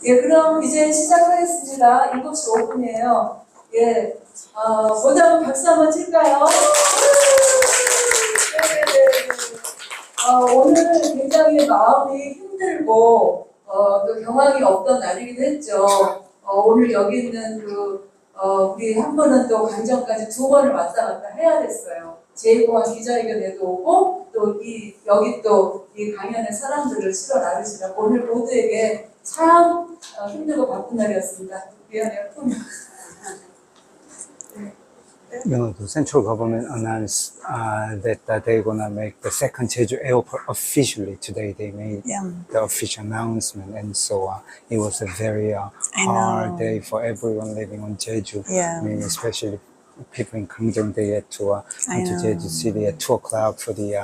예, 그럼 이제 시작하겠습니다. 7시 5분이에요. 예, 모두 한번 박수 한번 칠까요? 오늘 굉장히 마음이 힘들고, 또 경황이 없던 날이기도 했죠. 오늘 여기 있는 우리 한 분은 또 강정까지 2번을 왔다 갔다 해야 됐어요. 제2공항 기자회견에도 오고, 또 여기 또 이 강연의 사람들을 실어 나르시라고 오늘 모두에게 참 힘들고 바쁜 날이었습니다. 미안해요. You know, the central government announced that they're gonna make the second Jeju airport officially today. They made the official announcement, and so it was a very hard day for everyone living on Jeju. Yeah. I mean, especially people in Gangjeong. They had to go to Jeju City at 2 o'clock for the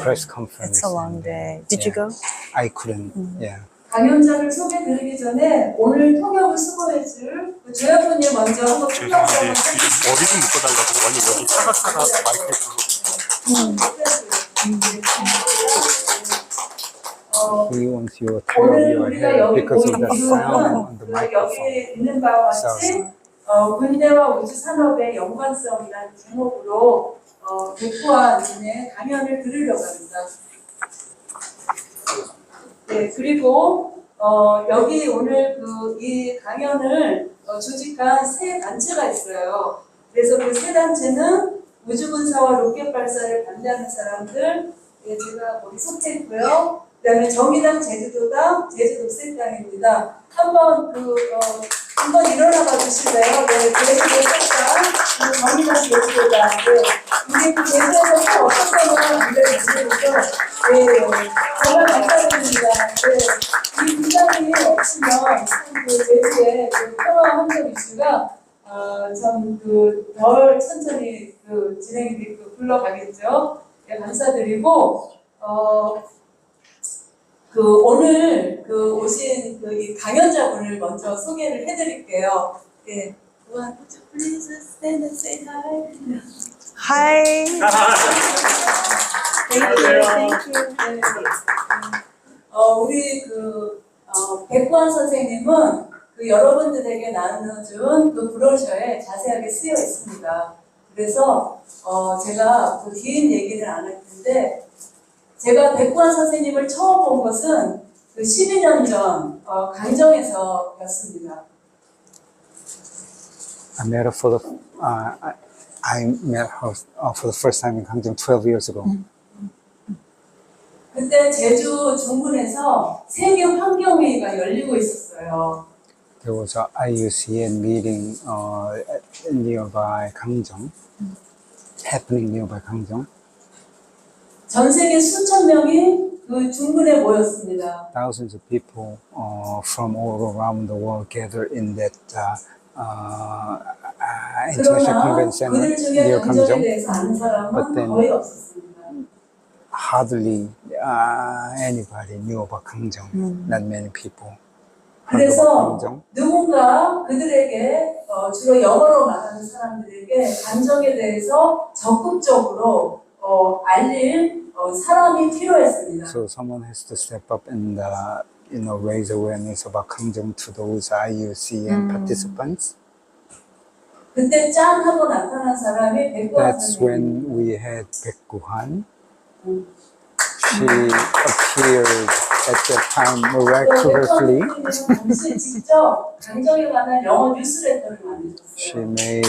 press conference. It's a long day. Did you go? I couldn't. Yeah. 강연자를 소개드리기 전에 오늘 통역을 수고해줄 조혁훈님 먼저 한번 죄송한데 머리 좀 묶어달라고. 아니 여기 차가 마이크를 He wants you to turn your hair because of the sound on the microphone. 여기 있는 바와 같이 군대와 우주 산업의 연관성이라는 제목으로 백구환의 강연을 들으려고 합니다. 네, 그리고 여기 오늘 이 강연을 조직한 3단체가 있어요. 그래서 그 3단체는 우주군사와 로켓 발사를 반대하는 사람들, 제가 거기 속해 있고요. 그다음에 정의당, 제주도당, 제주독색당입니다. 한번 일어나봐 주실래요? 네, 제주독색당, 정의당, 제주도당. 네, 이게 제주에서 또 어떤 거는 안 되겠죠? 네, 정말 감사드립니다. 네, 이 기사님이 없으면 제주의 평화 환경 이슈가 좀 덜 천천히 진행이 굴러가겠죠. 네, 감사드리고 오늘 오신 이 강연자분을 먼저 소개를 해드릴게요. 네, please stand and say hi. Hi. Thank you. 우리 백구환 선생님은 여러분들에게 나눠준 브로셔에 자세하게 쓰여 있습니다. 그래서 제가 긴 얘기를 안 할 텐데, 제가 백구환 선생님을 처음 본 것은 12년 전 강정에서였습니다. I met her for the first time in Gangjeong 12 years ago. 그때 제주 중군에서 세계 환경회의가 열리고 있었어요. There was a IUCN meeting nearby Gangjeong, happening nearby Gangjeong. 전 세계 수천 명이 중군에 모였습니다. Thousands of people from all around the world gathered in that international convention 그들 중에 near 강정에 Gangjeong. 대해서 아는 사람은 거의 없었습니다. Hardly anybody knew about Gangjeong. Not many people. 그래서 누군가 그들에게 주로 영어로 말하는 사람들에게 강정에 대해서 적극적으로 알릴 사람이 필요했습니다. So someone has to step up and raise awareness about Gangjeong to those IUCN participants. 그때 짠 하고 나타난 사람이 백구환 That's 선생님. when we had Baek-guhan. She appeared at that time miraculously. 당시 직접 강정에 관한 영어 뉴스레터를 만드셨어요. She made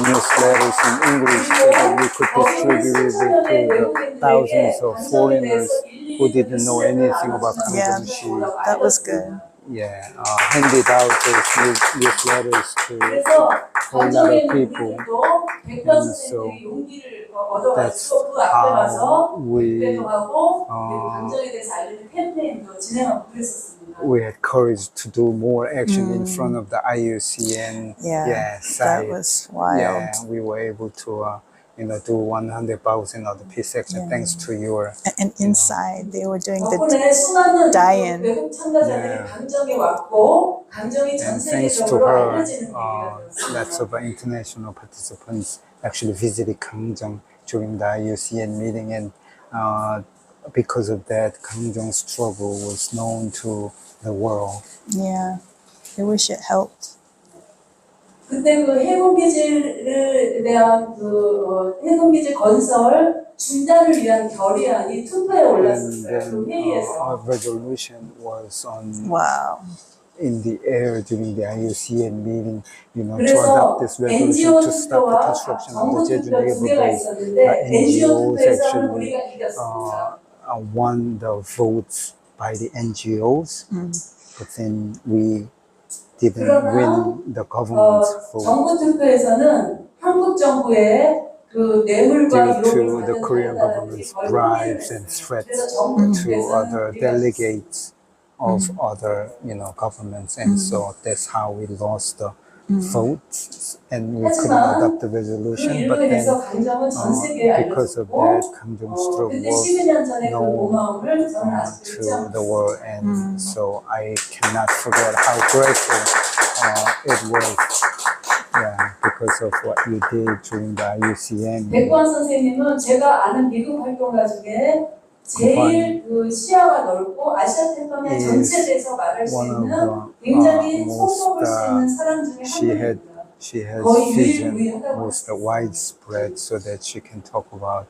newsletters in English so that we could distribute it to the thousands of foreigners who didn't know anything about Yeah, Gangjeong. that was good. Handed out those newsletters to 그래서 a lot of people. 백구환 And so 선생님이 용기를 That's 얻어가지고 그 앞에 가서 how we 대표하고 강정에 대해서 알리는 캠페인도 진행하고 그랬었습니다. we had courage to do more action in front of the IUCN That site. was wild. Yeah, we were able to do 100,000 of the peace action thanks to your. And inside, they were doing 덕분에 수많은 die-in. 외국 참가자들이 강정에 왔고 강정이 전 And thanks to 세계적으로 her, 알려지는 계기가 되었습니다. lots of international participants actually visited Gangjeong during the IUCN meeting, and because of that, Kangjong struggle was known to the world. Yeah. I wish it helped. 그때 그 해군기지에 대한 해군기지 건설 중단을 위한 결의안이 투표에 And 올랐었어요. then 그 회의에서. a resolution was on Wow. in the air during the IUCN meeting, to 그래서 adopt this NGO resolution to stop the 투표와 construction of 정부 the 투표 Jeju 두 개가 Naval 있었는데 NGO NGOs 투표에서는 actually 우리가 이겼습니다. won the votes by the NGOs, but then we didn't 그러나, win the government's vote 정부 투표에서는 한국 정부의 그 뇌물과 due 유혹을 to the Korean government's bribes and threats to other delegates of other, governments, and so that's how we lost the votes, and we couldn't 하지만 adopt the 그 resolution. 일로 But then, 인해서 강정은 전 세계에 because of 알려졌고 that, Kangjong struggle 그때 was 12년 전에 그 known 고마움을 저는 아직도 잊지 to the 않고 world, and so I cannot forget how grateful it was. Yeah, because of what you did during the IUCN. 백관 선생님은 제가 아는 미국 활동가 중에 제일 그 시야가 넓고 아시아 태평양 전체에 대해서 말할 수 one of 있는 the 굉장히 most, 속속을 수 있는 사람 중에 한 she 분입니다. has 거의 vision 유일무이하다고 most widespread, so that she can talk about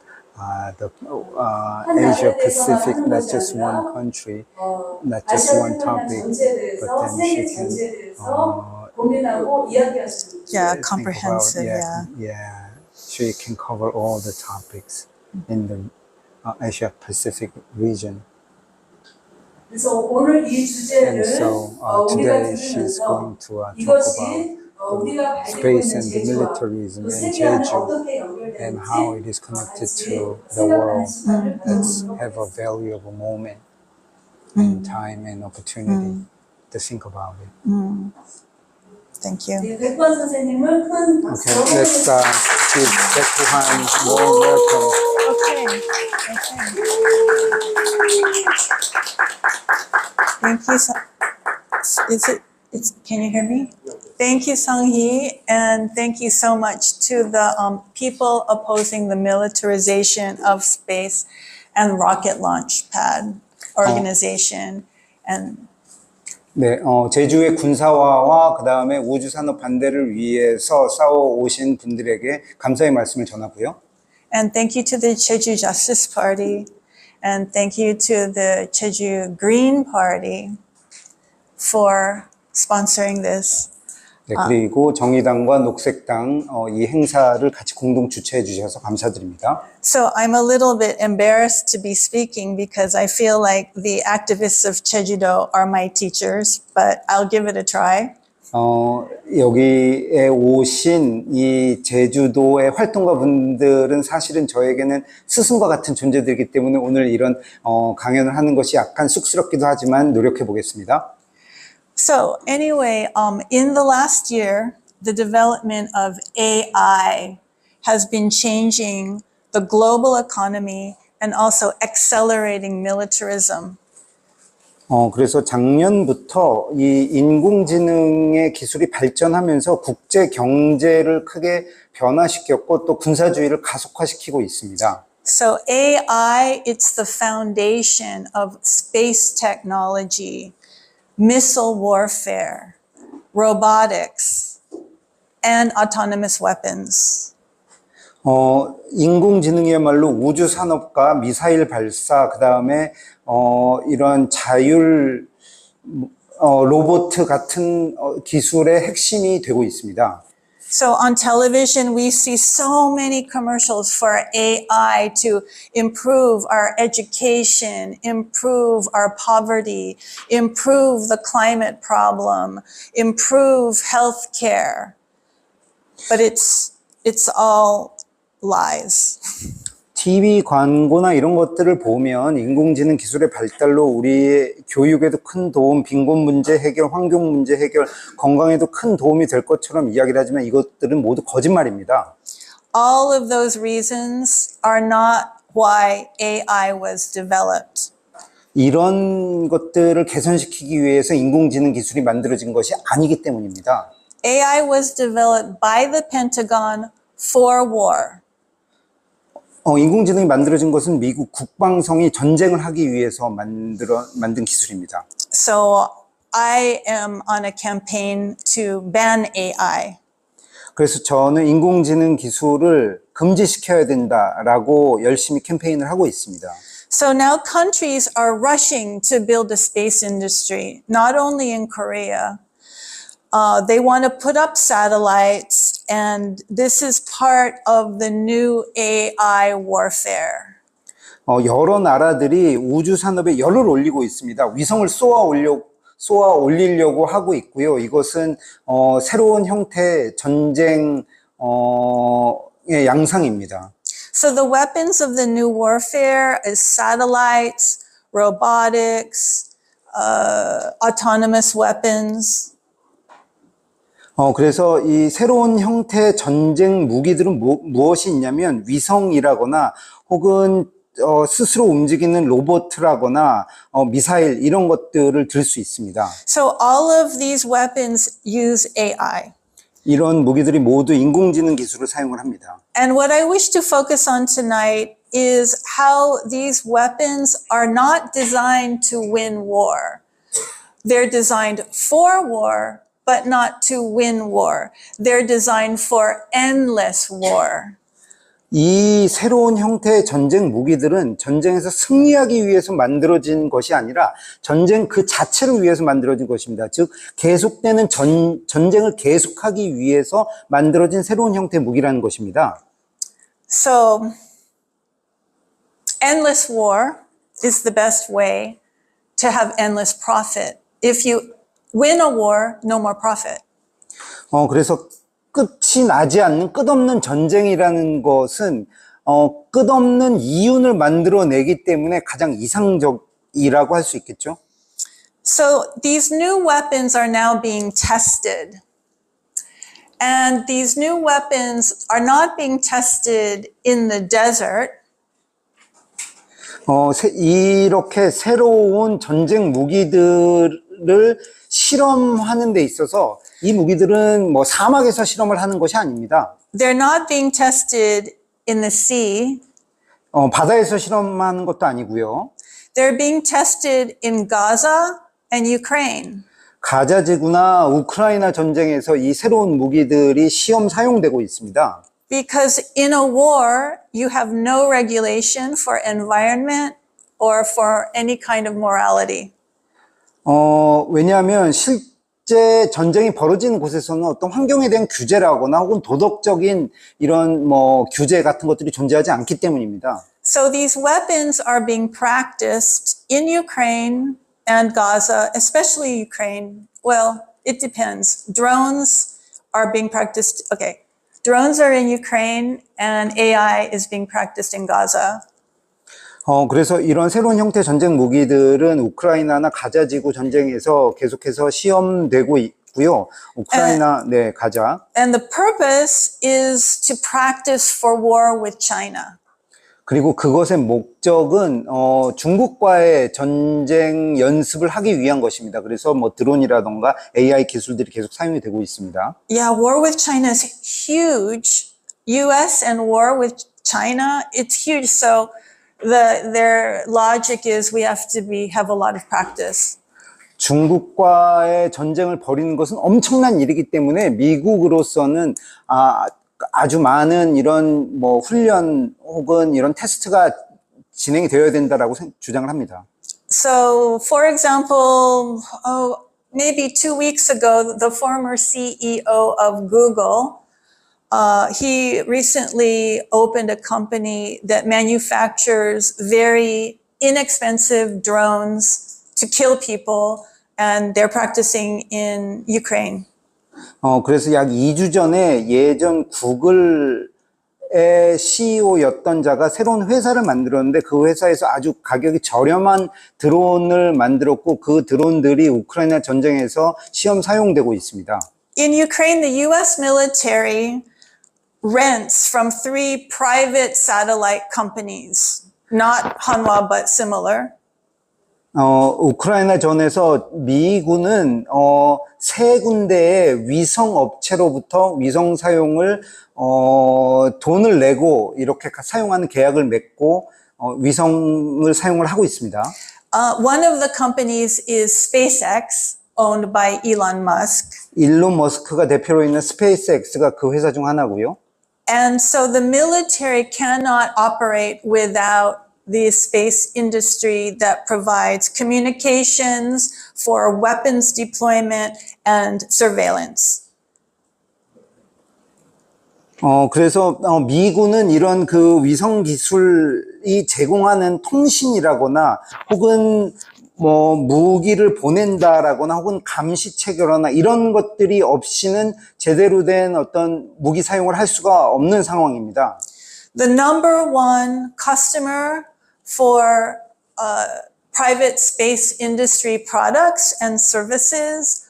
the 한 Asia 나라에 대해서만 Pacific, 하는 not 것이 just 아니라 one country, not just 아시아 one 태평양 topic, 전체에 but 대해서 then 세계 she can 전체에 대해서 고민하고 이야기할 수 있는 Yeah, think comprehensive. about, Yeah. she can cover all the topics in the Asia Pacific region. 그래서 오늘 이 And 주제를 so 우리가 today she's 들으면서 going to talk about 이것이 우리가 가지고 space 있는 and the 제주와 militarism 또 and 세계와는 Jeju 어떻게 and how it 연결되는지 is connected 같이 to the 생각하는 world. 시간을 Let's 가져보도록 have a 하겠습니다. valuable moment and time and opportunity to think about it. Thank you. 네, 백관 선생님을 큰 박수로 Okay, let's 환영해주겠습니다. give Baek-Han warm welcome. Okay. Thank you. Can you hear me? Thank you, Sang-hee, and thank you so much to the people opposing the militarization of space and rocket launch pad organization. And 네, 제주의 군사화와 그 다음에 우주산업 반대를 위해서 싸워오신 분들에게 감사의 말씀을 전하고요. And thank you to the Jeju Justice Party, and thank you to the Jeju Green Party for sponsoring this. 네, 그리고 정의당과 녹색당 이 행사를 같이 공동 주최해 주셔서 감사드립니다. So I'm a little bit embarrassed to be speaking because I feel like the activists of Jeju-do are my teachers, but I'll give it a try. 여기에 오신 이 제주도의 활동가 분들은 사실은 저에게는 스승과 같은 존재들이기 때문에 오늘 이런 강연을 하는 것이 약간 쑥스럽기도 하지만 노력해 보겠습니다. So anyway, in the last year, the development of AI has been changing the global economy and also accelerating militarism. 그래서 작년부터 이 인공지능의 기술이 발전하면서 국제 경제를 크게 변화시켰고 또 군사주의를 가속화시키고 있습니다. So AI, it's the foundation of space technology, missile warfare, robotics, and autonomous weapons. 인공지능이야말로 우주 산업과 미사일 발사, 그 다음에 이런 자율 로봇 같은 기술의 핵심이 되고 있습니다. So on television, we see so many commercials for AI to improve our education, improve our poverty, improve the climate problem, improve healthcare. But it's all lies. TV 광고나 이런 것들을 보면 인공지능 기술의 발달로 우리의 교육에도 큰 도움, 빈곤 문제 해결, 환경 문제 해결, 건강에도 큰 도움이 될 것처럼 이야기를 하지만 이것들은 모두 거짓말입니다. All of those reasons are not why AI was developed. 이런 것들을 개선시키기 위해서 인공지능 기술이 만들어진 것이 아니기 때문입니다. AI was developed by the Pentagon for war. 인공지능이 만들어진 것은 미국 국방성이 전쟁을 하기 위해서 만든 기술입니다. So I am on a campaign to ban AI. 그래서 저는 인공지능 기술을 금지시켜야 된다라고 열심히 캠페인을 하고 있습니다. So now countries are rushing to build a space industry, not only in Korea. They want to put up satellites, and this is part of the new AI warfare. 여러 나라들이 우주 산업에 열을 올리고 있습니다. 위성을 쏘아 올리려고 하고 있고요. 이것은 새로운 형태의 전쟁의 양상입니다. So the weapons of the new warfare is satellites, robotics, autonomous weapons. 그래서 이 새로운 형태의 전쟁 무기들은 무엇이 있냐면 위성이라거나 혹은 스스로 움직이는 로봇이라거나 미사일 이런 것들을 들 수 있습니다. So all of these weapons use AI. 이런 무기들이 모두 인공지능 기술을 사용을 합니다. And what I wish to focus on tonight is how these weapons are not designed to win war. They're designed for war, but not to win war. They're designed for endless war. 이 새로운 형태의 전쟁 무기들은 전쟁에서 승리하기 위해서 만들어진 것이 아니라 전쟁 그 자체를 위해서 만들어진 것입니다. 즉 계속되는 전쟁을 계속하기 위해서 만들어진 새로운 형태의 무기라는 것입니다. So endless war is the best way to have endless profit. If you win a war, no more profit. 그래서 끝이 나지 않는 끝없는 전쟁이라는 것은 끝없는 이윤을 만들어내기 때문에 가장 이상적이라고 할 수 있겠죠. So these new weapons are now being tested. And these new weapons are not being tested in the desert. 이렇게 새로운 전쟁 무기들을 실험하는 데 있어서 이 무기들은 사막에서 실험을 하는 것이 아닙니다. They're not being tested in the sea. 바다에서 실험하는 것도 아니고요. They're being tested in Gaza and Ukraine. 가자 지구나 우크라이나 전쟁에서 이 새로운 무기들이 시험 사용되고 있습니다. Because in a war, you have no regulation for environment or for any kind of morality. 왜냐하면 실제 전쟁이 벌어지는 곳에서는 어떤 환경에 대한 규제라거나 혹은 도덕적인 이런 규제 같은 것들이 존재하지 않기 때문입니다. So these weapons are being practiced in Ukraine and Gaza, especially Ukraine. Well, it depends. Drones are being practiced. Okay. Drones are in Ukraine and AI is being practiced in Gaza. 그래서 이런 새로운 형태의 전쟁 무기들은 우크라이나나 가자 지구 전쟁에서 계속해서 시험되고 있고요. 우크라이나, 가자. And the purpose is to practice for war with China. 그리고 그것의 목적은 중국과의 전쟁 연습을 하기 위한 것입니다. 그래서 드론이라던가 AI 기술들이 계속 사용이 되고 있습니다. Yeah, war with China is huge. US and war with China, it's huge. So their logic is we have to have a lot of practice. 중국과의 전쟁을 벌이는 것은 엄청난 일이기 때문에 미국으로서는 아주 많은 이런 훈련 혹은 이런 테스트가 진행이 되어야 된다라고 주장을 합니다. So, for example, maybe 2 weeks ago, the former CEO of Google, he recently opened a company that manufactures very inexpensive drones to kill people, and they're practicing in Ukraine. 그래서 약 2주 전에 예전 구글의 CEO였던 자가 새로운 회사를 만들었는데 그 회사에서 아주 가격이 저렴한 드론을 만들었고 그 드론들이 우크라이나 전쟁에서 시험 사용되고 있습니다. In Ukraine, the US military rents from 3 private satellite companies, not Hanwha, but similar. 우크라이나 전에서 미군은 세 군데의 위성 업체로부터 위성 사용을 돈을 내고 이렇게 사용하는 계약을 맺고 위성을 사용을 하고 있습니다. One of the companies is SpaceX, owned by Elon Musk. 일론 머스크가 대표로 있는 스페이스X가 그 회사 중 하나고요. And so the military cannot operate without the space industry that provides communications for weapons deployment and surveillance. 그래서 미군은 이런 그 위성 기술이 제공하는 통신이라거나 혹은 뭐 무기를 보낸다라거나 혹은 감시 체계로나 이런 것들이 없이는 제대로 된 어떤 무기 사용을 할 수가 없는 상황입니다. The number one customer for private space industry products and services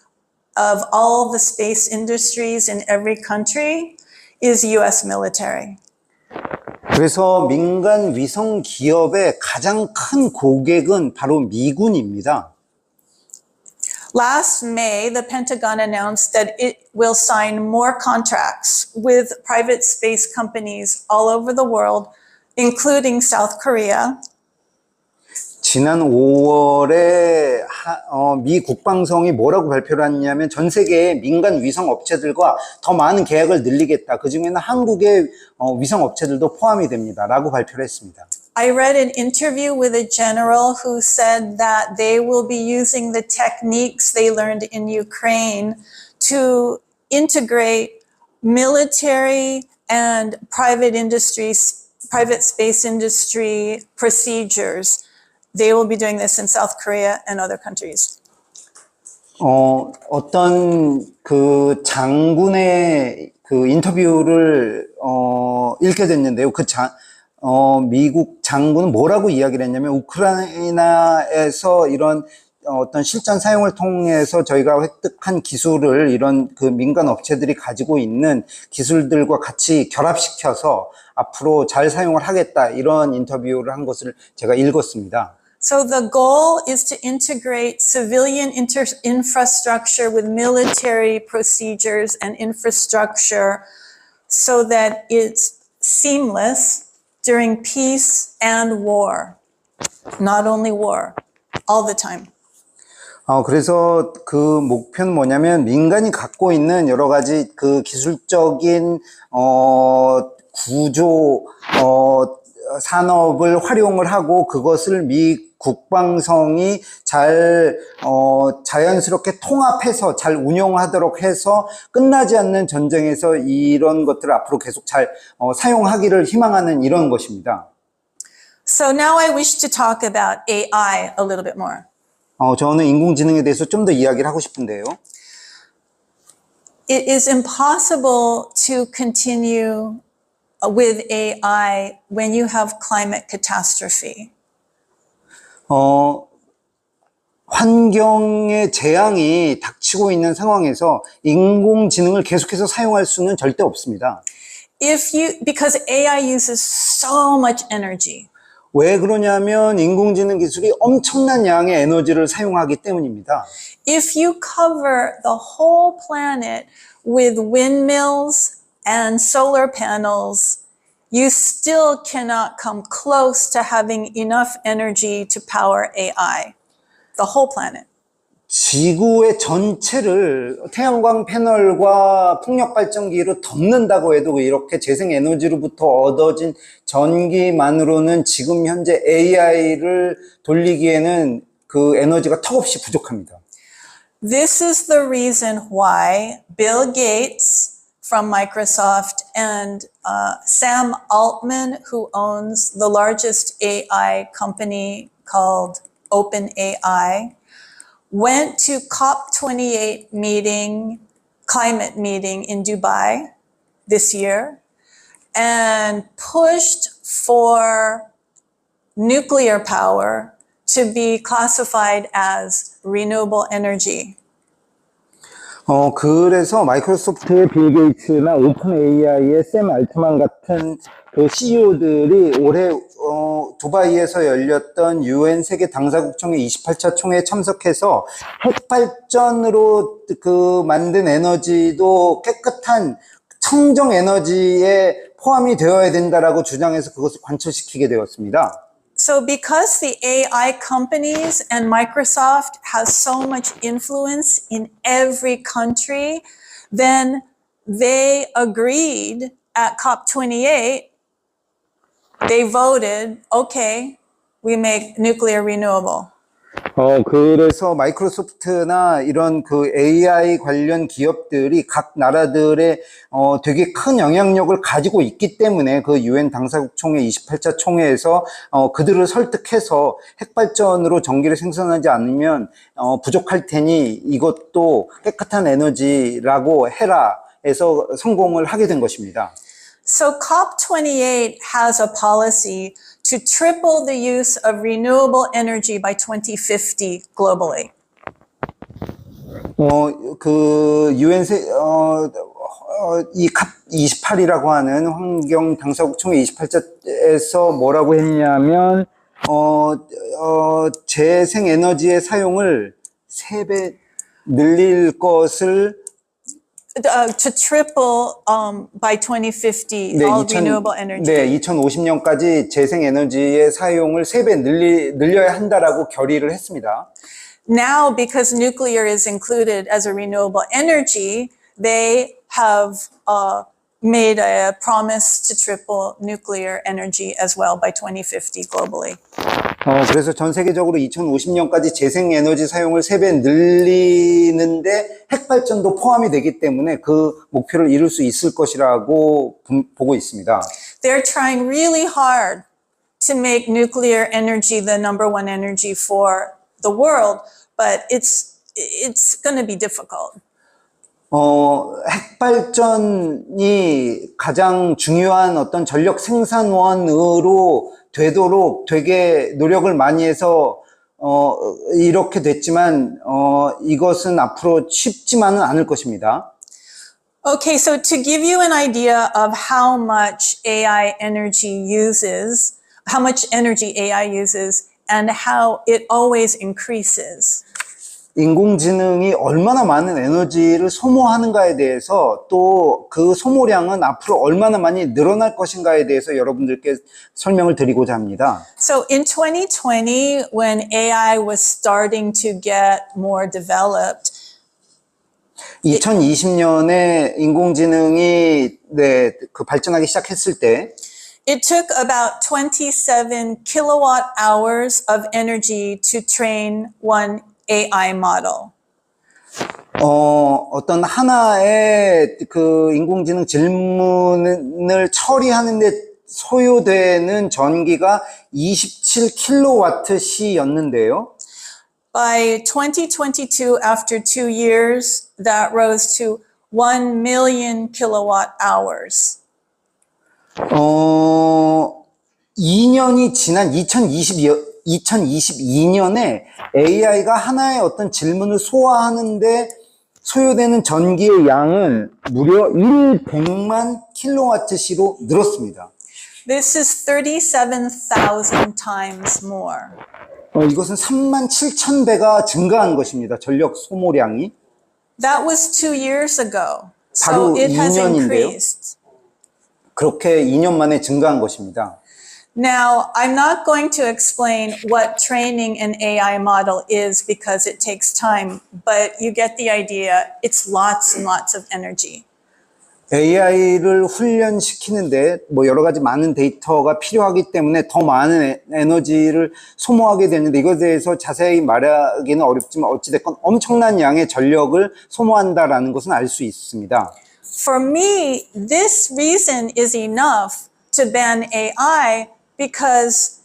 of all the space industries in every country is US military. 그래서 민간 위성 기업의 가장 큰 고객은 바로 미군입니다. Last May, the Pentagon announced that it will sign more contracts with private space companies all over the world, including South Korea. 지난 5월에 미 국방성이 뭐라고 발표를 했냐면 전 세계의 민간 위성 업체들과 더 많은 계약을 늘리겠다. 그중에는 한국의 위성 업체들도 포함이 됩니다. 라고 발표를 했습니다. I read an interview with a general who said that they will be using the techniques they learned in Ukraine to integrate military and private industries, private space industry procedures. They will be doing this in South Korea and other countries. 어떤 그 장군의 그 인터뷰를 읽게 됐는데요. 미국 장군은 뭐라고 이야기를 했냐면 우크라이나에서 이런 어떤 실전 사용을 통해서 저희가 획득한 기술을 이런 그 민간 업체들이 가지고 있는 기술들과 같이 결합시켜서 앞으로 잘 사용을 하겠다 이런 인터뷰를 한 것을 제가 읽었습니다. So the goal is to integrate civilian infrastructure with military procedures and infrastructure so that it's seamless during peace and war. Not only war, all the time. 그래서 그 목표는 뭐냐면 민간이 갖고 있는 여러 가지 그 기술적인 구조 산업을 활용을 하고 그것을 미 국방성이 잘 자연스럽게 통합해서 잘 운영하도록 해서 끝나지 않는 전쟁에서 이런 것들을 앞으로 계속 잘 사용하기를 희망하는 이런 것입니다. So now I wish to talk about AI a little bit more. 저는 인공지능에 대해서 좀 더 이야기를 하고 싶은데요. It is impossible to continue with AI when you have climate catastrophe. 환경의 재앙이 닥치고 있는 상황에서 인공지능을 계속해서 사용할 수는 절대 없습니다. Because AI uses so much energy. 왜 그러냐면 인공지능 기술이 엄청난 양의 에너지를 사용하기 때문입니다. If you cover the whole planet with windmills and solar panels, you still cannot come close to having enough energy to power AI, the whole planet. 지구의 전체를 태양광 패널과 풍력 발전기로 덮는다고 해도 이렇게 재생 에너지로부터 얻어진 전기만으로는 지금 현재 AI를 돌리기에는 그 에너지가 턱없이 부족합니다. This is the reason why Bill Gates from Microsoft and Sam Altman, who owns the largest AI company called OpenAI, went to COP28 climate meeting in Dubai this year and pushed for nuclear power to be classified as renewable energy. 그래서 마이크로소프트의 빌 게이츠나 오픈 AI의 샘 알트만 같은 그 CEO들이 올해 두바이에서 열렸던 UN 세계 당사국 총회 28차 총회에 참석해서 핵발전으로 만든 에너지도 깨끗한 청정 에너지에 포함이 되어야 된다라고 주장해서 그것을 관철시키게 되었습니다. So because the AI companies and Microsoft has so much influence in every country, then they agreed at COP28, they voted, okay, we make nuclear renewable. 그래서 마이크로소프트나 이런 AI 관련 기업들이 각 나라들의 되게 큰 영향력을 가지고 있기 때문에 그 UN 당사국 총회 28차 총회에서 그들을 설득해서 핵발전으로 전기를 생산하지 않으면 부족할 테니 이것도 깨끗한 에너지라고 해라 해서 성공을 하게 된 것입니다. So COP28 has a policy to triple the use of renewable energy by 2050 globally. UN 이 COP28이라고 하는 환경 당사국 총회 28차에서 뭐라고 했냐면 재생 에너지의 사용을 3배 늘릴 것을 To triple by 2050 all renewable energy. 네, 2050년까지 재생 에너지의 사용을 3배 늘려야 한다라고 결의를 했습니다. Now, because nuclear is included as a renewable energy, they have made a promise to triple nuclear energy as well by 2050 globally. 그래서 전 세계적으로 2050년까지 재생 에너지 사용을 3배 늘리는데 핵발전도 포함이 되기 때문에 그 목표를 이룰 수 있을 것이라고 보고 있습니다. They're trying really hard to make nuclear energy the number one energy for the world, but it's going to be difficult. 핵발전이 가장 중요한 어떤 전력 생산원으로 되도록 되게 노력을 많이 해서 이렇게 됐지만 이것은 앞으로 쉽지만은 않을 것입니다. Okay, so to give you an idea of how much AI energy uses, how much energy AI uses, and how it always increases. 인공지능이 얼마나 많은 에너지를 소모하는가에 대해서 또 그 소모량은 앞으로 얼마나 많이 늘어날 것인가에 대해서 여러분들께 설명을 드리고자 합니다. So in 2020, when AI was starting to get more developed, 2020년에 인공지능이 발전하기 시작했을 때 it took about 27 kilowatt hours of energy to train one AI model. 어떤 하나의 그 인공지능 질문을 처리하는데 소요되는 전기가 27kWh였는데요. By 2022, after 2 years, that rose to 1 million kilowatt hours. 2년이 지난 2022년에 AI가 하나의 어떤 질문을 소화하는데 소요되는 전기의 양은 무려 100만 킬로와트시로 늘었습니다. This is 37,000 times more. 이것은 37,000배가 증가한 것입니다. 전력 소모량이. That was 2 years ago. 바로 So it has 2년인데요. increased. 그렇게 2년 만에 증가한 것입니다. Now, I'm not going to explain what training an AI model is because it takes time, but you get the idea. It's lots and lots of energy. AI를 훈련시키는데 여러 가지 많은 데이터가 필요하기 때문에 더 많은 에너지를 소모하게 되는데 이것에 대해서 자세히 말하기는 어렵지만 어찌됐건 엄청난 양의 전력을 소모한다라는 것은 알 수 있습니다. For me, this reason is enough to ban AI because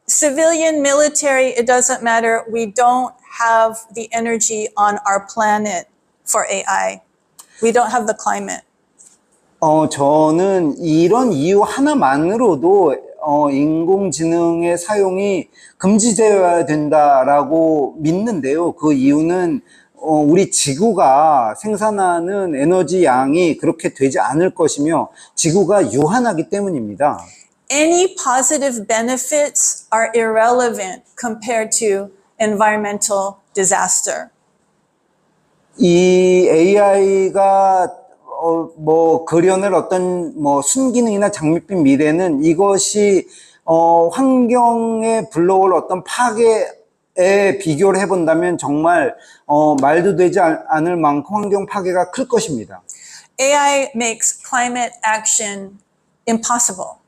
civilian, military, it doesn't matter. We don't have the energy on our planet for AI. We don't have the climate. 저는 이런 이유 하나만으로도 인공지능의 사용이 금지되어야 된다라고 믿는데요. 그 이유는 우리 지구가 생산하는 에너지 양이 그렇게 되지 않을 것이며 지구가 유한하기 때문입니다. any positive benefits are irrelevant compared to environmental disaster. 이 AI가 뭐 그려낼 어떤 뭐 순기능이나 장밋빛 미래는 이것이 환경에 불러올 어떤 파괴에 비교를 해본다면 정말 말도 되지 않을 만큼 환경 파괴가 클 것입니다. AI makes climate action impossible.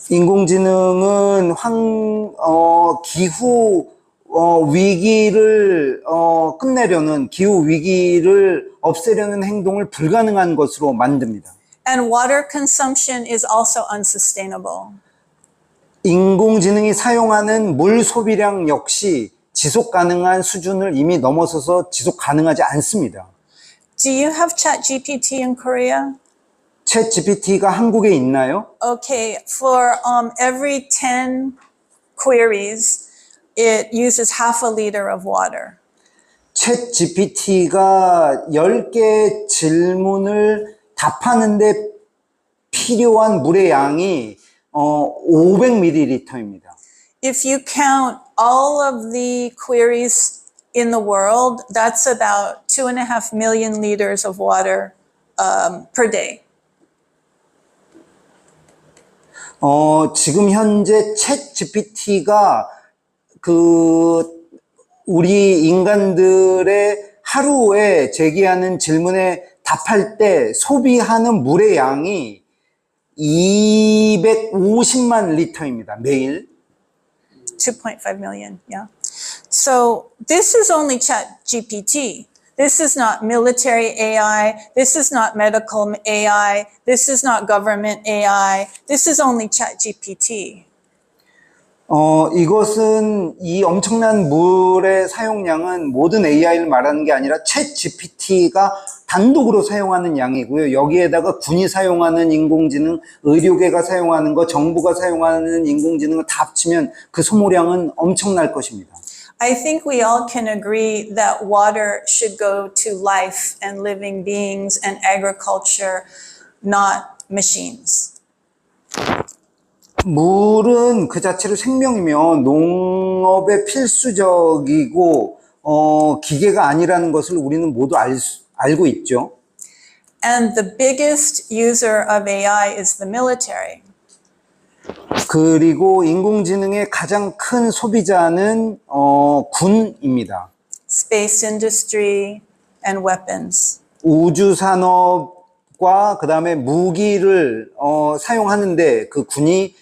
인공지능은 기후 위기를 끝내려는 기후 위기를 없애려는 행동을 불가능한 것으로 만듭니다. And water consumption is also unsustainable. 인공지능이 사용하는 물 소비량 역시 지속 가능한 수준을 이미 넘어서서 지속 가능하지 않습니다. Do you have ChatGPT in Korea? 챗 GPT가 한국에 있나요? Okay, for every 10 queries, it uses half a liter of water. 챗 GPT가 10개 질문을 답하는데 필요한 물의 양이 500ml입니다. If you count all of the queries in the world, that's about 2.5 million liters of water per day. 지금 현재 챗 GPT가 우리 인간들의 하루에 제기하는 질문에 답할 때 소비하는 물의 양이 250만 리터입니다. 매일. 2.5 million, yeah. So this is only ChatGPT. This is not military AI. This is not medical AI. This is not government AI. This is only ChatGPT. 이것은 이 엄청난 물의 사용량은 모든 AI를 말하는 게 아니라 챗 GPT가 단독으로 사용하는 양이고요. 여기에다가 군이 사용하는 인공지능, 의료계가 사용하는 거, 정부가 사용하는 인공지능을 다 합치면 그 소모량은 엄청날 것입니다. I think we all can agree that water should go to life and living beings and agriculture, not machines. 물은 그 자체로 생명이며 농업에 필수적이고 기계가 아니라는 것을 우리는 모두 알고 있죠. And the biggest user of AI is the military. 그리고 인공지능의 가장 큰 소비자는 군입니다. Space industry and weapons. 우주 산업과 그다음에 무기를 사용하는데 그 군이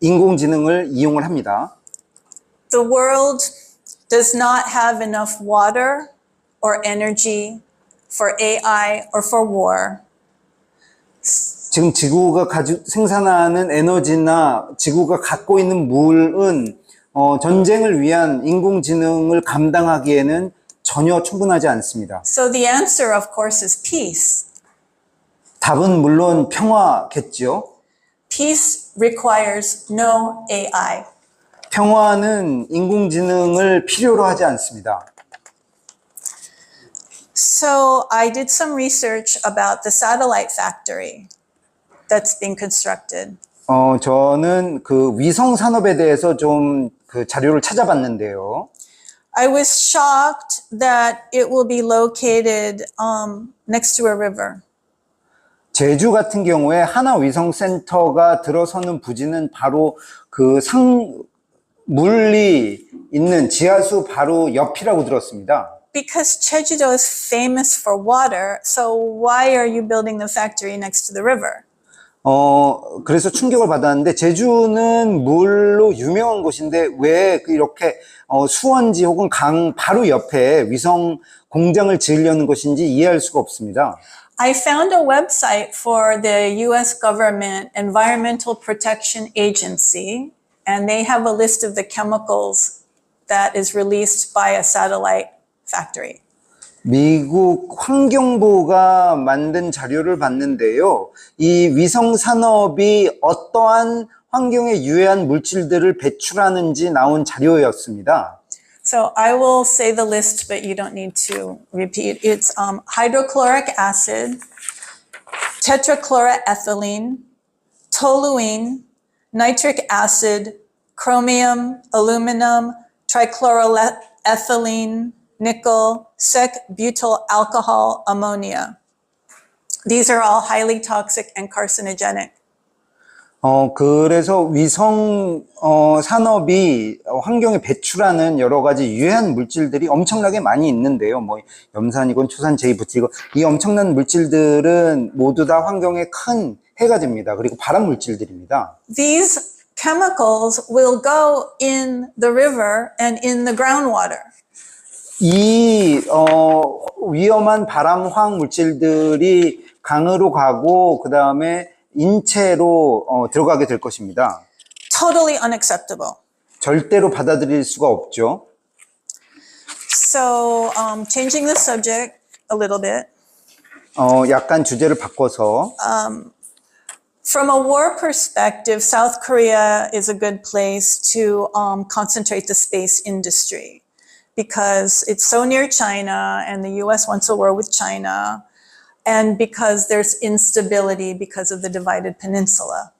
인공지능을 이용을 합니다. The world does not have enough water or energy for AI or for war. 지금 지구가 생산하는 에너지나 지구가 갖고 있는 물은 전쟁을 위한 인공지능을 감당하기에는 전혀 충분하지 않습니다. So the answer, of course, is peace. 답은 물론 평화겠죠. Peace requires no AI. 평화는 인공지능을 필요로 하지 않습니다. So I did some research about the satellite factory that's being constructed. 저는 그 위성 산업에 대해서 좀 그 자료를 찾아봤는데요. I was shocked that it will be located next to a river. 제주 같은 경우에 하나 위성 센터가 들어서는 부지는 바로 그 물이 있는 지하수 바로 옆이라고 들었습니다. Because Jeju-do is famous for water, so why are you building the factory next to the river? 그래서 충격을 받았는데 제주는 물로 유명한 곳인데 왜 이렇게 수원지 혹은 강 바로 옆에 위성 공장을 지으려는 것인지 이해할 수가 없습니다. I found a website for the US government Environmental Protection Agency, and they have a list of the chemicals that is released by a satellite factory. 미국 환경부가 만든 자료를 봤는데요. 이 위성 산업이 어떠한 환경에 유해한 물질들을 배출하는지 나온 자료였습니다. So I will say the list, but you don't need to repeat. It's hydrochloric acid, tetrachloroethylene, toluene, nitric acid, chromium, aluminum, trichloroethylene, nickel, sec-butyl alcohol, ammonia. These are all highly toxic and carcinogenic. 그래서 위성 산업이 환경에 배출하는 여러 가지 유해한 물질들이 엄청나게 많이 있는데요. 뭐 염산이건 초산, 제이부티건 이 엄청난 물질들은 모두 다 환경에 큰 해가 됩니다. 그리고 발암 물질들입니다. These chemicals will go in the river and in the groundwater. 이 위험한 발암 화학 물질들이 강으로 가고 그 다음에 인체로 들어가게 될 것입니다. Totally unacceptable. 절대로 받아들일 수가 없죠. So, changing the subject a little bit. 약간 주제를 바꿔서 From a war perspective, South Korea is a good place to concentrate the space industry because it's so near China and the US wants a war with China and because there's instability because of the divided peninsula.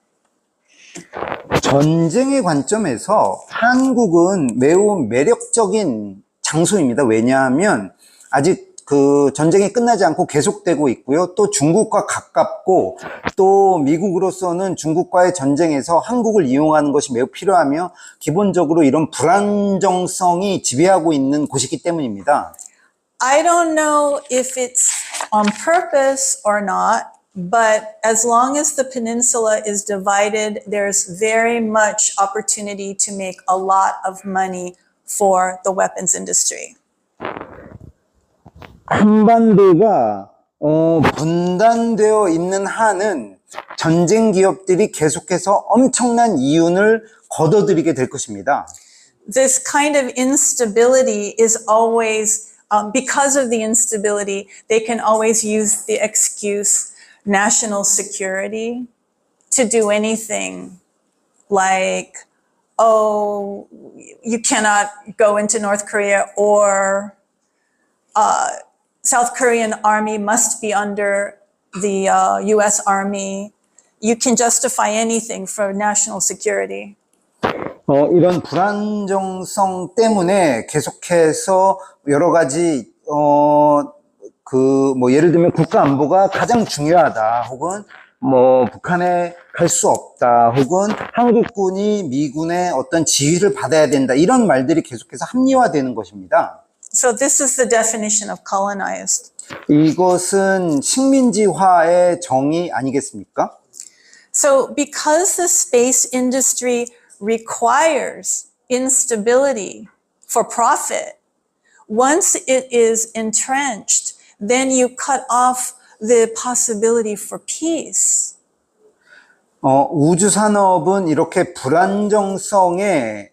전쟁의 관점에서 한국은 매우 매력적인 장소입니다. 왜냐하면 아직 그 전쟁이 끝나지 않고 계속되고 있고요. 또 중국과 가깝고 또 미국으로서는 중국과의 전쟁에서 한국을 이용하는 것이 매우 필요하며 기본적으로 이런 불안정성이 지배하고 있는 곳이기 때문입니다. I don't know if it's on purpose or not, but as long as the peninsula is divided, there's very much opportunity to make a lot of money for the weapons industry. 한반도가 분단되어 있는 한은 전쟁 기업들이 계속해서 엄청난 이윤을 거둬들이게 될 것입니다. This kind of instability is always, because of the instability, they can always use the excuse national security to do anything like, oh, you cannot go into North Korea or South Korean army must be under the US army. You can justify anything for national security. 이런 불안정성 때문에 계속해서 여러 가지 예를 들면 국가 안보가 가장 중요하다, 혹은 북한에 갈 수 없다, 혹은 한국군이 미군의 어떤 지휘를 받아야 된다, 이런 말들이 계속해서 합리화되는 것입니다. So this is the definition of colonized. 이것은 식민지화의 정의 아니겠습니까? So because the space industry requires instability for profit, once it is entrenched, then you cut off the possibility for peace. 우주 산업은 이렇게 불안정성에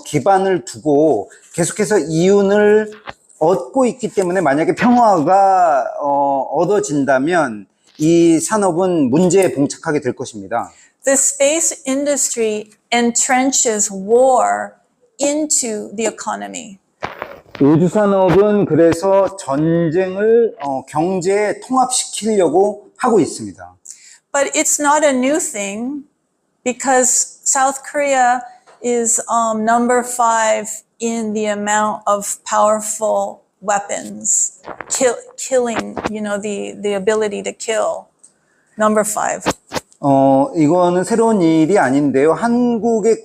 기반을 두고 계속해서 이윤을 얻고 있기 때문에 만약에 평화가 얻어진다면 이 산업은 문제에 봉착하게 될 것입니다. The space industry entrenches war into the economy. 우주 산업은 그래서 전쟁을 경제에 통합시키려고 하고 있습니다. But it's not a new thing because South Korea is number 5 in the amount of powerful weapons, killing, the ability to kill. Number 5. 이거는 새로운 일이 아닌데요. 한국의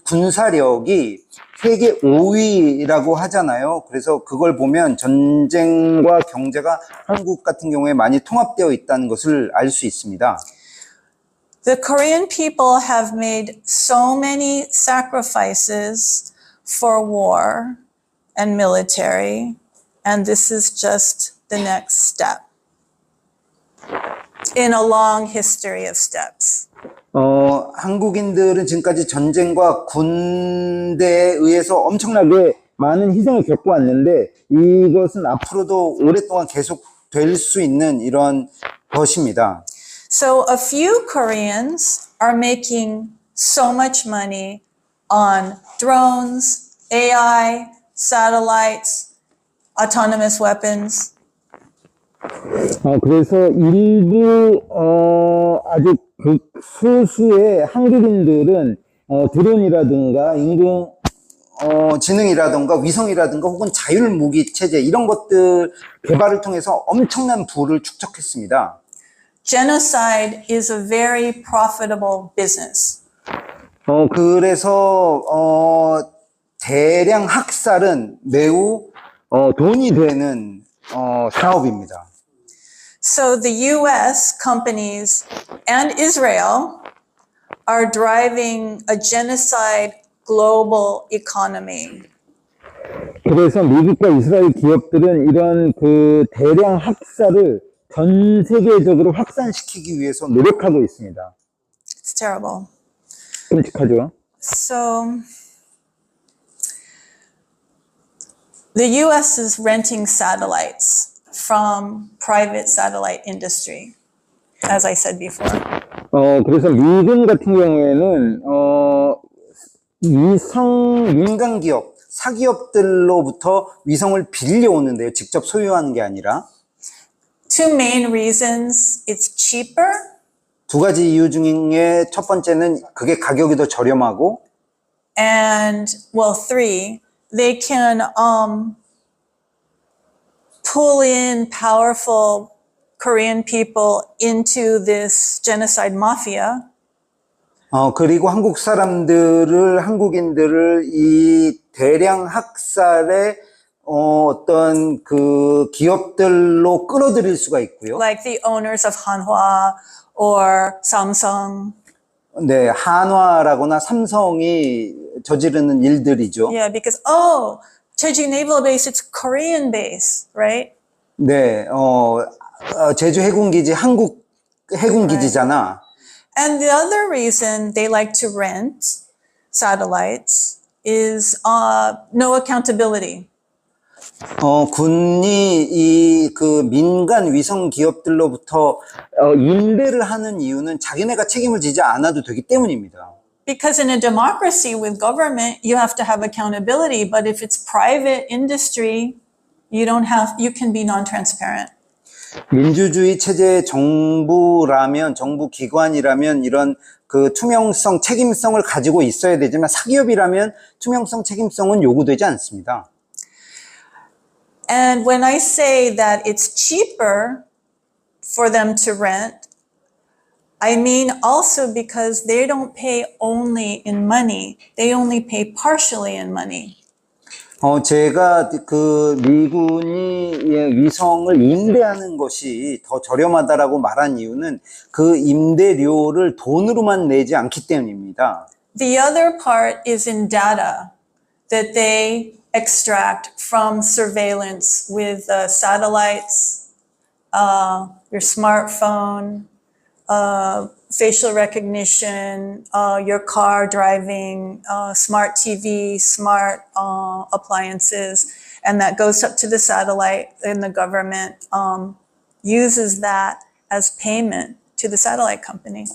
군사력이 세계 5위라고 하잖아요. 그래서 그걸 보면 전쟁과 경제가 한국 같은 경우에 많이 통합되어 있다는 것을 알 수 있습니다. The Korean people have made so many sacrifices for war and military, and this is just the next step in a long history of steps. 한국인들은 지금까지 전쟁과 군대에 의해서 엄청나게 많은 희생을 겪고 왔는데 이것은 앞으로도 오랫동안 계속 될 수 있는 이런 것입니다. So a few Koreans are making so much money on drones, AI, satellites, autonomous weapons. 그래서 일부 아주 소수의 한국인들은 드론이라든가 인공 지능이라든가 위성이라든가 혹은 자율무기 체제 이런 것들 개발을 통해서 엄청난 부를 축적했습니다. Genocide is a very profitable business. 그래서 대량 학살은 매우 돈이 되는 사업입니다. So the US companies and Israel are driving a genocide global economy. 그래서 미국과 이스라엘 기업들은 이런 그 대량 학살을 전 세계적으로 확산시키기 위해서 노력하고 있습니다. It's terrible. 끔찍하죠. So the US is renting satellites from private satellite industry, as I said before. 그래서 미군 같은 경우에는 위성 민간 기업, 사기업들로부터 위성을 빌려오는데요. 직접 소유하는 게 아니라. Two main reasons: it's cheaper, 두 가지 이유 중에 첫 번째는 그게 가격이 더 저렴하고, and well, three, they can pull in powerful Korean people into this genocide mafia. 그리고 한국인들을 이 대량 학살의 어떤 그 기업들로 끌어들일 수가 있고요. Like the owners of Hanwha or Samsung. 네, 한화라거나 삼성이 저지르는 일들이죠. Yeah, because Jeju Naval Base, it's Korean base, right? 네, 제주 해군기지 한국 해군기지잖아. And the other reason they like to rent satellites is no accountability. 군이 이 그 민간 위성 기업들로부터 임대를 하는 이유는 자기네가 책임을 지지 않아도 되기 때문입니다. Because in a democracy with government, you have to have accountability. But if it's private industry, you can be non-transparent. 민주주의 체제의 정부 기관이라면 이런 그 투명성, 책임성을 가지고 있어야 되지만 사기업이라면 투명성, 책임성은 요구되지 않습니다. And when I say that it's cheaper for them to rent, I mean also because they don't pay only in money. They only pay partially in money. 제가 그 미군이 위성을 임대하는 것이 더 저렴하다라고 말한 이유는 그 임대료를 돈으로만 내지 않기 때문입니다. The other part is in data that they extract from surveillance with satellites, your smartphone, facial recognition, your car driving, smart TV, smart appliances, and that goes up to the satellite, and the government uses that as payment to the satellite company.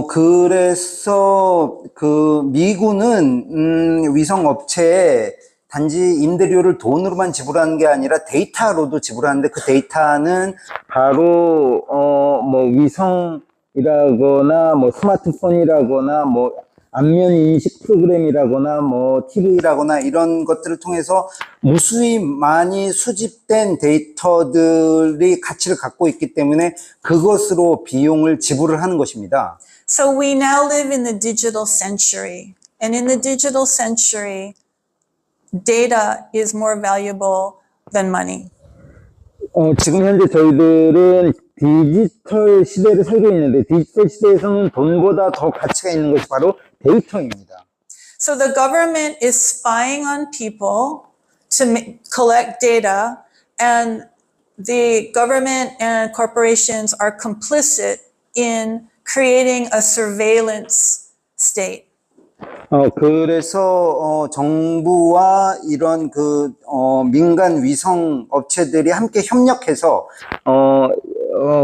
그래서 그 미군은 위성 업체에 단지 임대료를 돈으로만 지불하는 게 아니라 데이터로도 지불하는데 그 데이터는 바로 뭐 위성이라거나 뭐 스마트폰이라거나 뭐 안면 인식 프로그램이라거나 뭐 TV라거나 이런 것들을 통해서 무수히 많이 수집된 데이터들이 가치를 갖고 있기 때문에 그것으로 비용을 지불을 하는 것입니다. So we now live in the digital century, and in the digital century, data is more valuable than money. 지금 현재 저희들은 디지털 시대를 살고 있는데 디지털 시대에서는 돈보다 더 가치가 있는 것이 바로 데이터입니다. So the government is spying on people to collect data, and the government and corporations are complicit in creating a surveillance state. 그래서 정부와 이런 그 민간 위성 업체들이 함께 협력해서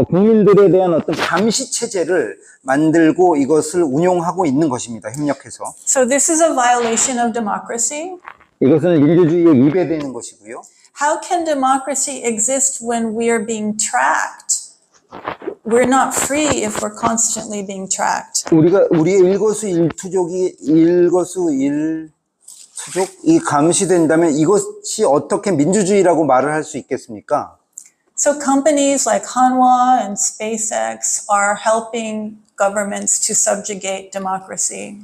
국민들에 대한 어떤 감시 체제를 만들고 이것을 운용하고 있는 것입니다. 협력해서. So this is a violation of democracy. 이것은 민주주의에 위배되는 것이고요. how can democracy exist when we are being tracked? We're not free if we're constantly being tracked. 우리의 일거수일투족이 감시된다면 이것이 어떻게 민주주의라고 말을 할 수 있겠습니까? So companies like Hanwha and SpaceX are helping governments to subjugate democracy.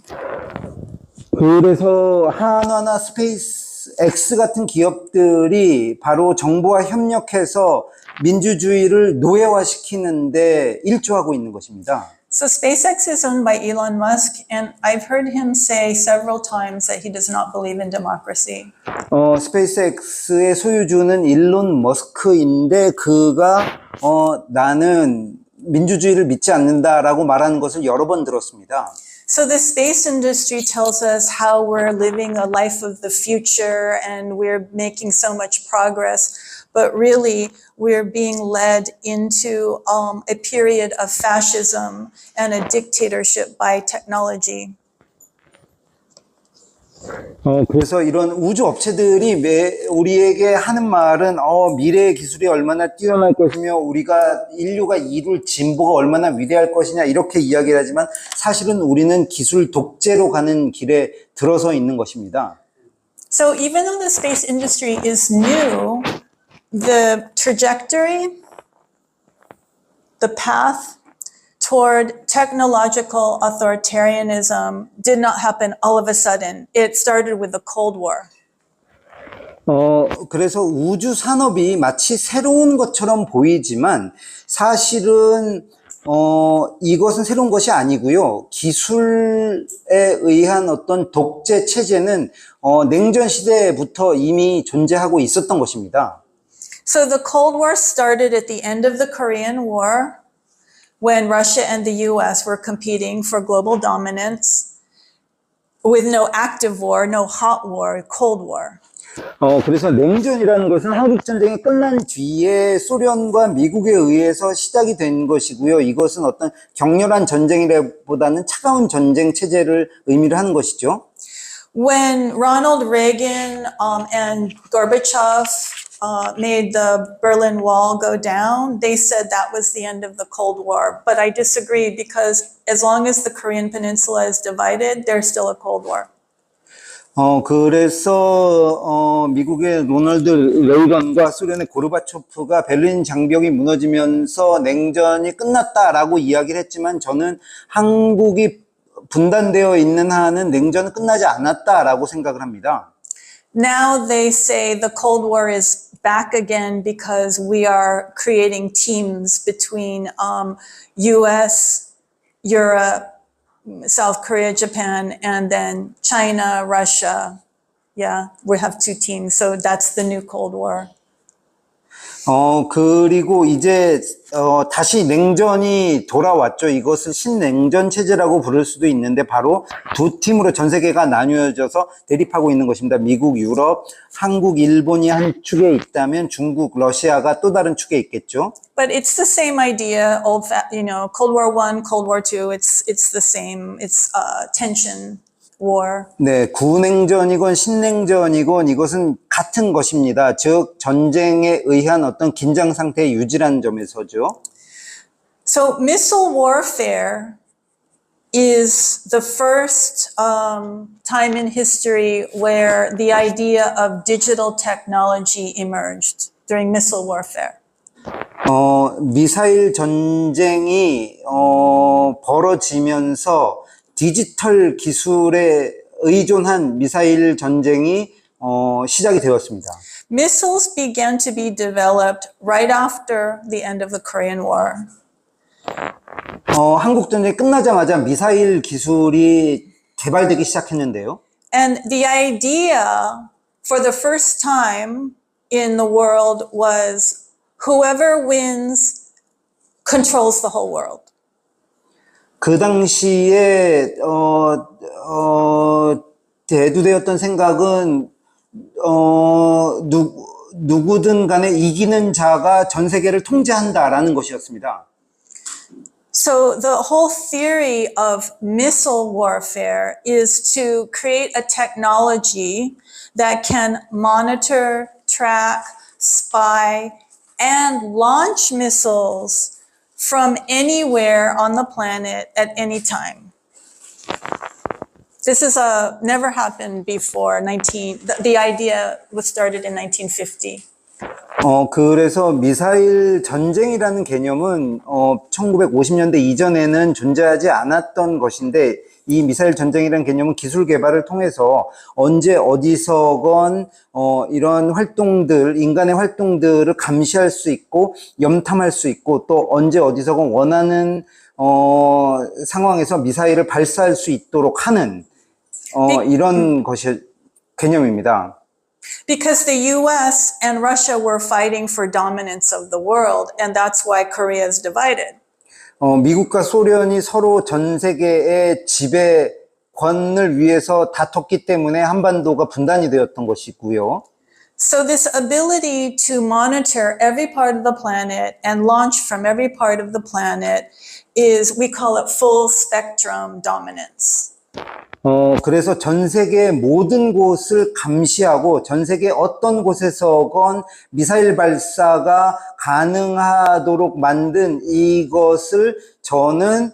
그래서 한화나 스페이스 X 같은 기업들이 바로 정부와 협력해서 민주주의를 노예화시키는데 일조하고 있는 것입니다. So SpaceX is owned by Elon Musk, and I've heard him say several times that he does not believe in democracy. 스페이스X의 소유주는 일론 머스크인데 그가 나는 민주주의를 믿지 않는다라고 말하는 것을 여러 번 들었습니다. So the space industry tells us how we're living a life of the future and we're making so much progress, but really we're being led into a period of fascism and a dictatorship by technology. 그래서 이런 우주 업체들이 우리에게 하는 말은 미래의 기술이 얼마나 뛰어날 것이며 인류가 이룰 진보가 얼마나 위대할 것이냐 이렇게 이야기를 하지만 사실은 우리는 기술 독재로 가는 길에 들어서 있는 것입니다. So even though the space industry is new, the trajectory, the path toward technological authoritarianism did not happen all of a sudden. It started with the Cold War. 그래서 우주 산업이 마치 새로운 것처럼 보이지만 사실은 이것은 새로운 것이 아니고요. 기술에 의한 어떤 독재 체제는 냉전 시대부터 이미 존재하고 있었던 것입니다. So the Cold War started at the end of the Korean War, when Russia and the US were competing for global dominance with no active war, no hot war, Cold War. 그래서 냉전이라는 것은 한국전쟁이 끝난 뒤에 소련과 미국에 의해서 시작이 된 것이고요. 이것은 어떤 격렬한 전쟁이라기보다는 차가운 전쟁 체제를 의미를 하는 것이죠. When Ronald Reagan and Gorbachev made the Berlin Wall go down, they said that was the end of the Cold War. But I disagree because as long as the Korean Peninsula is divided, there's still a Cold War. 그래서 미국의 로널드 레이건과 소련의 고르바초프가 베를린 장벽이 무너지면서 냉전이 끝났다라고 이야기를 했지만 저는 한국이 분단되어 있는 한은 냉전은 끝나지 않았다라고 생각을 합니다. Now they say the Cold War is back again because we are creating teams between US, Europe, South Korea, Japan, and then China, Russia. Yeah, we have two teams. So that's the new Cold War. 그리고 이제 다시 냉전이 돌아왔죠. 이것을 신냉전 체제라고 부를 수도 있는데 바로 두 팀으로 전 세계가 나뉘어져서 대립하고 있는 것입니다. 미국, 유럽, 한국, 일본이 한 축에 있다면 중국, 러시아가 또 다른 축에 있겠죠. But it's the same idea. Cold War I, Cold War II. It's the same. It's tension. War. 네, 구냉전이건 신냉전이건 이것은 같은 것입니다. 즉 전쟁에 의한 어떤 긴장 상태의 유지라는 점에서죠. So missile warfare is the first time in history where the idea of digital technology emerged during missile warfare. 미사일 전쟁이 벌어지면서 디지털 기술에 의존한 미사일 전쟁이 시작이 되었습니다. Missiles began to be developed right after the end of the Korean War. 한국 전쟁이 끝나자마자 미사일 기술이 개발되기 시작했는데요. And the idea for the first time in the world was whoever wins controls the whole world. 그 당시에 대두되었던 생각은 누구든 간에 이기는 자가 전 세계를 통제한다라는 것이었습니다. So the whole theory of missile warfare is to create a technology that can monitor, track, spy, and launch missiles from anywhere on the planet at any time. This is never happened before. The idea was started in 1950. 그래서 미사일 전쟁이라는 개념은 1950년대 이전에는 존재하지 않았던 것인데 이 미사일 전쟁이라는 개념은 기술 개발을 통해서 언제 어디서건 이런 활동들, 인간의 활동들을 감시할 수 있고 염탐할 수 있고 또 언제 어디서건 원하는 상황에서 미사일을 발사할 수 있도록 하는 이런 것이 개념입니다. Because the US and Russia were fighting for dominance of the world, and that's why Korea is divided. 미국과 소련이 서로 전 세계의 지배권을 위해서 다퉜기 때문에 한반도가 분단이 되었던 것이고요. So this ability to monitor every part of the planet and launch from every part of the planet we call it full spectrum dominance. 그래서 전 세계 모든 곳을 감시하고 전 세계 어떤 곳에서건 미사일 발사가 가능하도록 만든 이것을 저는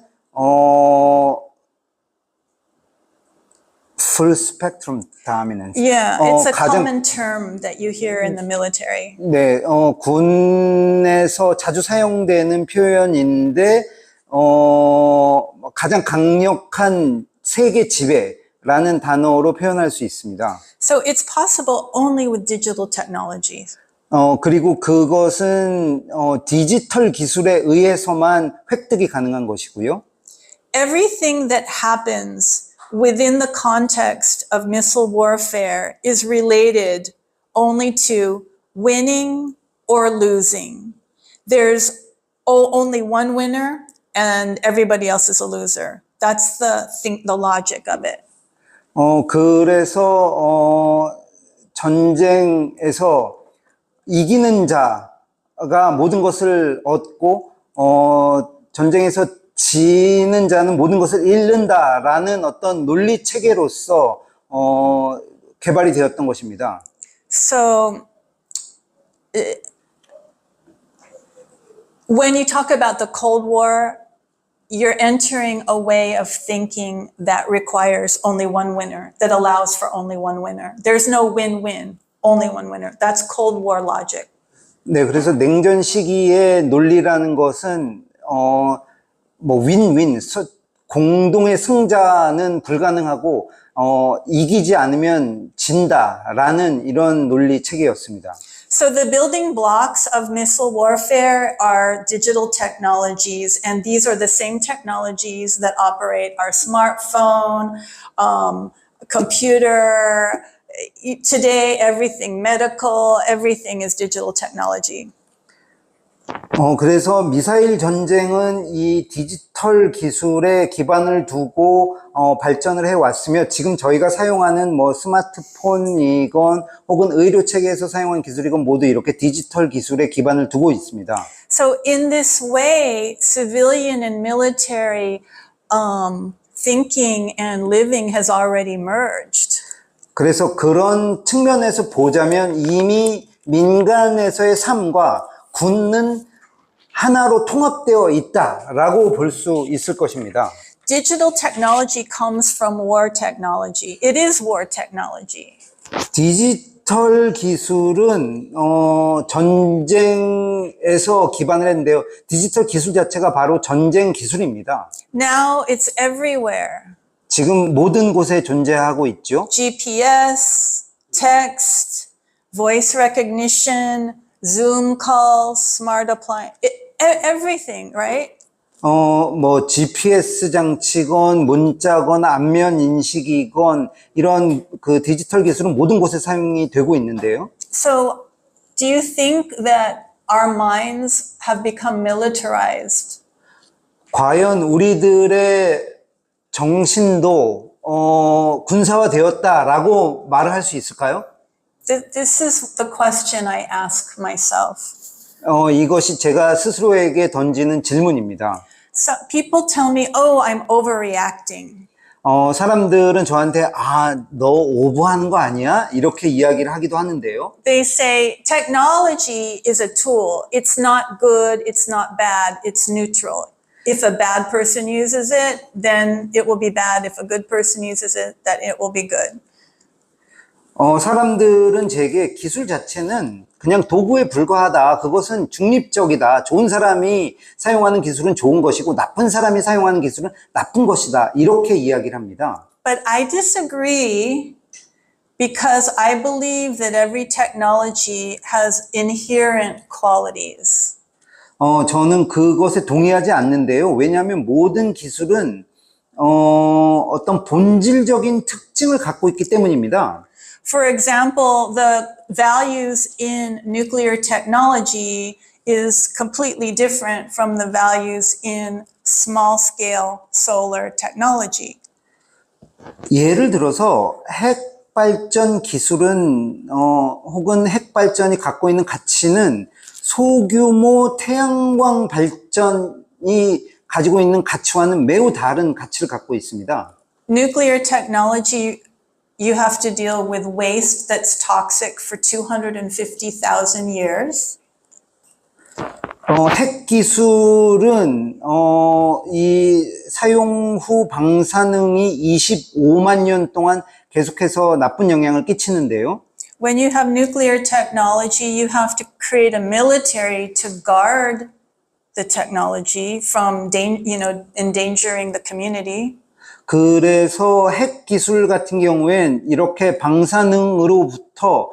full spectrum dominance. Yeah, it's a common term that you hear in the military. 네, 군에서 자주 사용되는 표현인데 가장 강력한 세계 지배라는 단어로 표현할 수 있습니다. So it's possible only with digital technologies. 그리고 그것은 디지털 기술에 의해서만 획득이 가능한 것이고요. Everything that happens within the context of missile warfare is related only to winning or losing. There's only one winner and everybody else is a loser. That's the logic of it. 그래서 전쟁에서 이기는 자가 모든 것을 얻고 전쟁에서 지는 자는 모든 것을 잃는다라는 어떤 논리 체계로서 개발이 되었던 것입니다. So when you talk about the Cold War, you're entering a way of thinking that requires only one winner, that allows for only one winner. There's no win-win, only one winner. That's Cold War logic. 네, 그래서 냉전 시기의 논리라는 것은 윈윈, 공동의 승자는 불가능하고 이기지 않으면 진다라는 이런 논리 체계였습니다. So the building blocks of missile warfare are digital technologies, and these are the same technologies that operate our smartphone, computer. Today, everything medical, everything is digital technology. 그래서 미사일 전쟁은 이 디지털 기술에 기반을 두고 발전을 해왔으며 지금 저희가 사용하는 스마트폰이건 혹은 의료 체계에서 사용하는 기술이건 모두 이렇게 디지털 기술에 기반을 두고 있습니다. So in this way, civilian and military thinking and living has already merged. 그래서 그런 측면에서 보자면 이미 민간에서의 삶과 군은 하나로 통합되어 있다라고 볼 수 있을 것입니다. Digital technology comes from war technology. It is war technology. 디지털 기술은 전쟁에서 기반을 했는데요. 디지털 기술 자체가 바로 전쟁 기술입니다. Now it's everywhere. 지금 모든 곳에 존재하고 있죠. GPS, text, voice recognition, Zoom calls, smart appliance, everything, right? GPS 장치건 문자건 안면 인식이건 이런 그 디지털 기술은 모든 곳에 사용이 되고 있는데요. So, do you think that our minds have become militarized? 과연 우리들의 정신도 군사화되었다라고 말을 할 수 있을까요? This is the question I ask myself. 이것이 제가 스스로에게 던지는 질문입니다. So people tell me, oh, I'm overreacting. 사람들은 저한테, 너 오버하는 거 아니야? 이렇게 이야기를 하기도 하는데요. They say technology is a tool. It's not good, it's not bad, it's neutral. If a bad person uses it, then it will be bad. If a good person uses it, then it will be good. 사람들은 제게 기술 자체는 그냥 도구에 불과하다. 그것은 중립적이다. 좋은 사람이 사용하는 기술은 좋은 것이고 나쁜 사람이 사용하는 기술은 나쁜 것이다. 이렇게 이야기를 합니다. But I disagree because I believe that every technology has inherent qualities. 저는 그것에 동의하지 않는데요. 왜냐하면 모든 기술은 어떤 본질적인 특징을 갖고 있기 때문입니다. For example, the values in nuclear technology is completely different from the values in small scale solar technology. 예를 들어서 핵 발전 기술은 혹은 핵 발전이 갖고 있는 가치는 소규모 태양광 발전이 가지고 있는 가치와는 매우 다른 가치를 갖고 있습니다. Nuclear technology, you have to deal with waste that's toxic for 250,000 years. 핵 기술은 이 사용 후 방사능이 25만 년 동안 계속해서 나쁜 영향을 끼치는데요. When you have nuclear technology, you have to create a military to guard the technology from endangering the community. 그래서 핵 기술 같은 경우엔 이렇게 방사능으로부터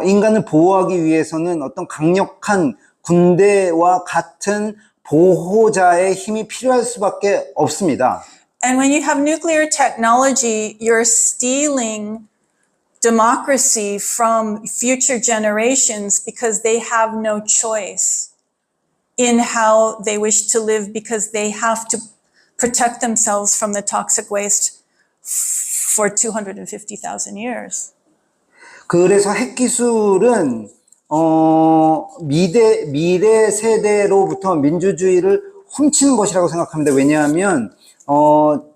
인간을 보호하기 위해서는 어떤 강력한 군대와 같은 보호자의 힘이 필요할 수밖에 없습니다. And when you have nuclear technology, you're stealing democracy from future generations because they have no choice in how they wish to live because they have to protect themselves from the toxic waste for 250,000 years. 그래서 핵 기술은 미래 세대로부터 민주주의를 훔치는 것이라고 생각합니다. 왜냐하면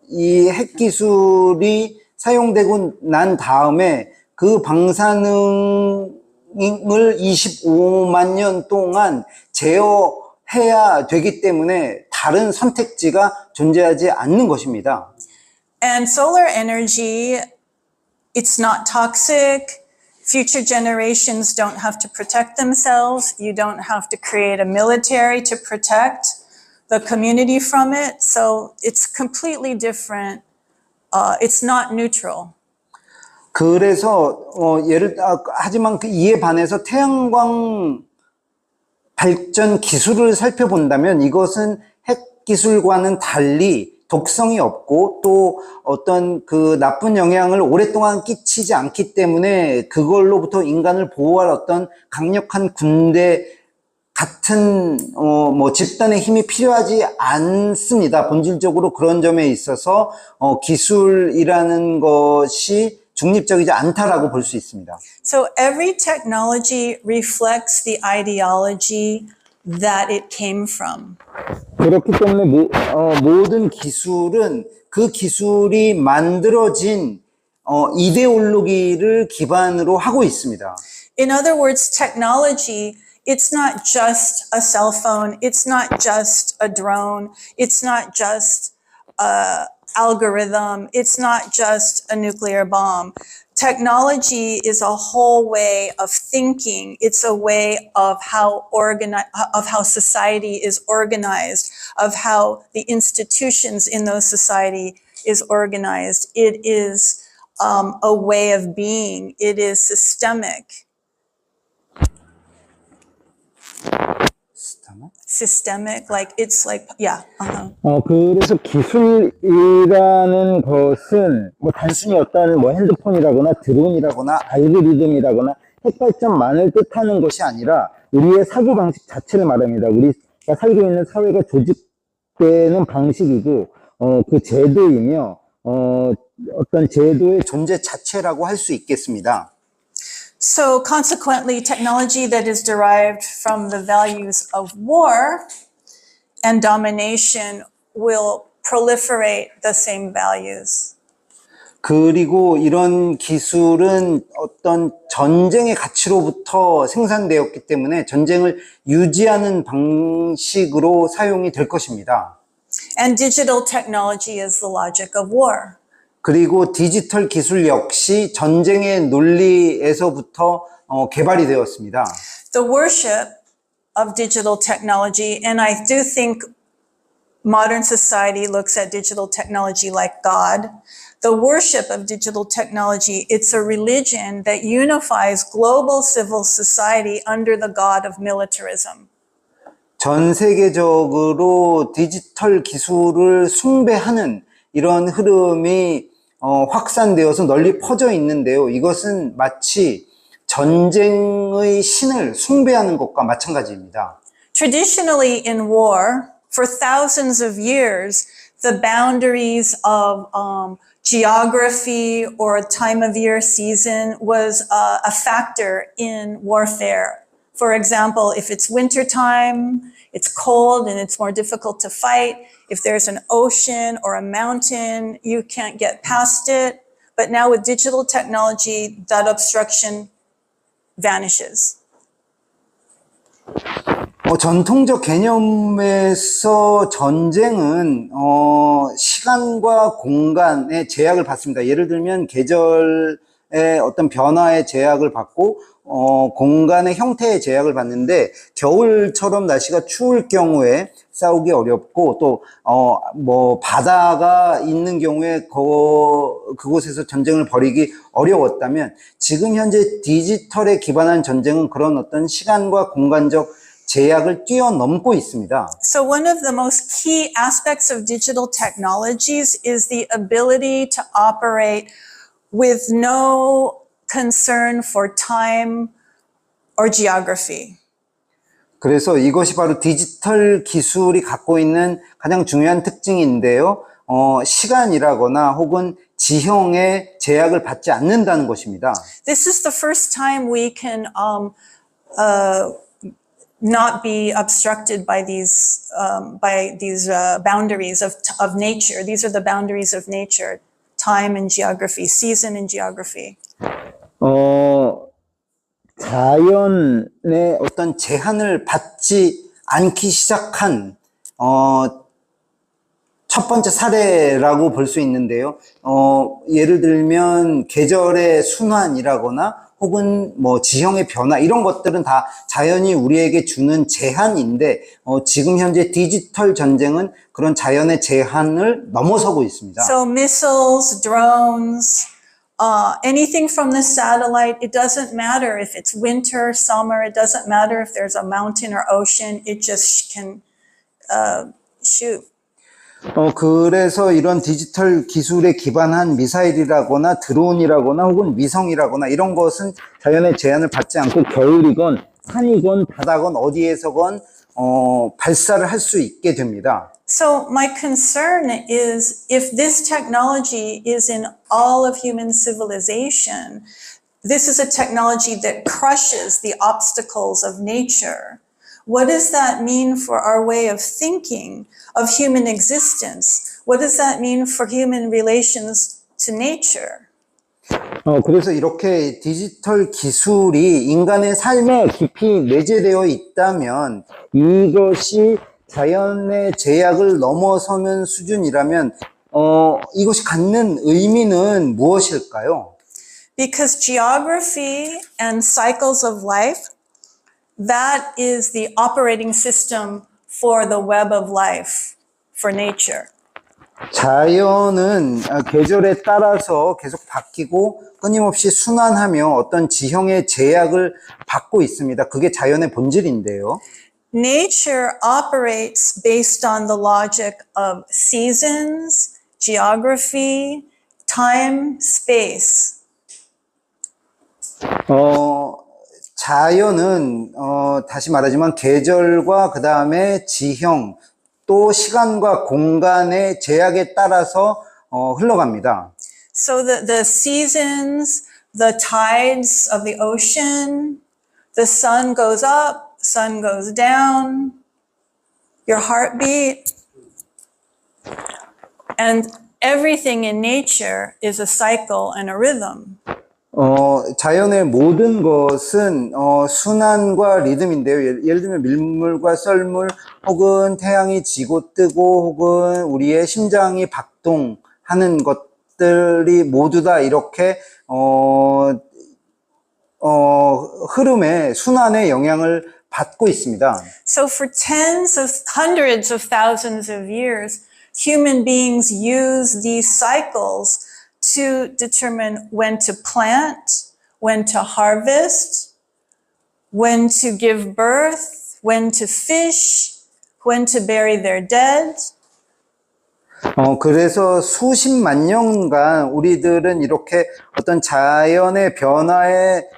이 핵 기술이 사용되고 난 다음에 그 방사능을 25만 년 동안 제어해야 되기 때문에 다른 선택지가 존재하지 않는 것입니다. And solar energy, it's not toxic. Future generations don't have to protect themselves. You don't have to create a military to protect the community from it. So it's completely different. It's not neutral. 그래서 하지만 이에 반해서 태양광 발전 기술을 살펴본다면 이것은 핵 기술과는 달리 독성이 없고 또 어떤 그 나쁜 영향을 오랫동안 끼치지 않기 때문에 그걸로부터 인간을 보호할 어떤 강력한 군대 같은 집단의 힘이 필요하지 않습니다. 본질적으로 그런 점에 있어서 기술이라는 것이 중립적이지 않다라고 볼 수 있습니다. So every technology reflects the ideology that it came from. 그렇기 때문에 모든 기술은 그 기술이 만들어진 이데올로기를 기반으로 하고 있습니다. In other words, technology, it's not just a cell phone, it's not just a drone, it's not just a algorithm, it's not just a nuclear bomb. Technology is a whole way of thinking. It's a way of how society is organized, of how the institutions in those society is organized. It is a way of being. It is systemic. Systemic, like it's like, yeah. 그래서 기술이라는 것은 단순히 어떤 핸드폰이라거나 드론이라거나 알고리즘이라거나 핵발전만을 뜻하는 것이 아니라 우리의 사고방식 자체를 말합니다. 우리가 살고 있는 사회가 조직되는 방식이고 그 제도이며 어떤 제도의 존재 자체라고 할 수 있겠습니다. So consequently, technology that is derived from the values of war and domination will proliferate the same values. 그리고 이런 기술은 어떤 전쟁의 가치로부터 생산되었기 때문에 전쟁을 유지하는 방식으로 사용이 될 것입니다. And digital technology is the logic of war. 그리고 디지털 기술 역시 전쟁의 논리에서부터 개발이 되었습니다. The worship of digital technology, and I do think modern society looks at digital technology like God. The worship of digital technology, it's a religion that unifies global civil society under the God of militarism. 전 세계적으로 디지털 기술을 숭배하는 이런 흐름이 확산되어서 널리 퍼져 있는데요. 이것은 마치 전쟁의 신을 숭배하는 것과 마찬가지입니다. Traditionally in war, for thousands of years, the boundaries of geography or time of year season was a factor in warfare. For example, if it's wintertime, it's cold and it's more difficult to fight. If there's an ocean or a mountain, you can't get past it. But now with digital technology, that obstruction vanishes. 전통적 개념에서 전쟁은 시간과 공간의 제약을 받습니다. 예를 들면 계절의 어떤 변화의 제약을 받고 공간의 형태의 제약을 받는데 겨울처럼 날씨가 추울 경우에 싸우기 어렵고 또 뭐 바다가 있는 경우에 그곳에서 전쟁을 벌이기 어려웠다면 지금 현재 디지털에 기반한 전쟁은 그런 어떤 시간과 공간적 제약을 뛰어넘고 있습니다. So one of the most key aspects of digital technologies is the ability to operate with no concern for time or geography. 그래서 이것이 바로 디지털 기술이 갖고 있는 가장 중요한 특징인데요. 시간이라거나 혹은 지형의 제약을 받지 않는다는 것입니다. This is the first time we can not be obstructed by these boundaries of nature. These are the boundaries of nature: time and geography, season and geography. 자연의 어떤 제한을 받지 않기 시작한 첫 번째 사례라고 볼 수 있는데요. 예를 들면 계절의 순환이라거나 혹은 뭐 지형의 변화 이런 것들은 다 자연이 우리에게 주는 제한인데 지금 현재 디지털 전쟁은 그런 자연의 제한을 넘어서고 있습니다. So missiles, drones, anything from the satellite, it doesn't matter if it's winter, summer, it doesn't matter if there's a mountain or ocean, it just can shoot. 그래서 이런 디지털 기술에 기반한 미사일이라거나 드론이라거나 혹은 위성이라거나 이런 것은 자연의 제한을 받지 않고 겨울이건 산이건 바다건 어디에서건 발사를 할 수 있게 됩니다. So my concern is if this technology is in all of human civilization, this is a technology that crushes the obstacles of nature. What does that mean for our way of thinking of human existence? What does that mean for human relations to nature? 그래서 이렇게 디지털 기술이 인간의 삶에 깊이 내재되어 있다면 이것이 자연의 제약을 넘어서는 수준이라면 이것이 갖는 의미는 무엇일까요? Because geography and cycles of life, that is the operating system for the web of life, for nature. 자연은 계절에 따라서 계속 바뀌고 끊임없이 순환하며 어떤 지형의 제약을 받고 있습니다. 그게 자연의 본질인데요. Nature operates based on the logic of seasons, geography, time, space. 자연은 다시 말하지만 계절과 그 다음에 지형 또 시간과 공간의 제약에 따라서 흘러갑니다. So the seasons, the tides of the ocean, the sun goes up, sun goes down, your heartbeat, and everything in nature is a cycle and a rhythm. 자연의 모든 것은 순환과 리듬인데요. 예를 들면 밀물과 썰물, 혹은 태양이 지고 뜨고, 혹은 우리의 심장이 박동하는 것들이 모두 다 이렇게 흐름의 순환의 영향을 받고 있습니다. So for tens of hundreds of thousands of years, human beings use these cycles to determine when to plant, when to harvest, when to give birth, when to fish, when to bury their dead. 그래서 수십만 년간 우리들은 이렇게 어떤 자연의 변화에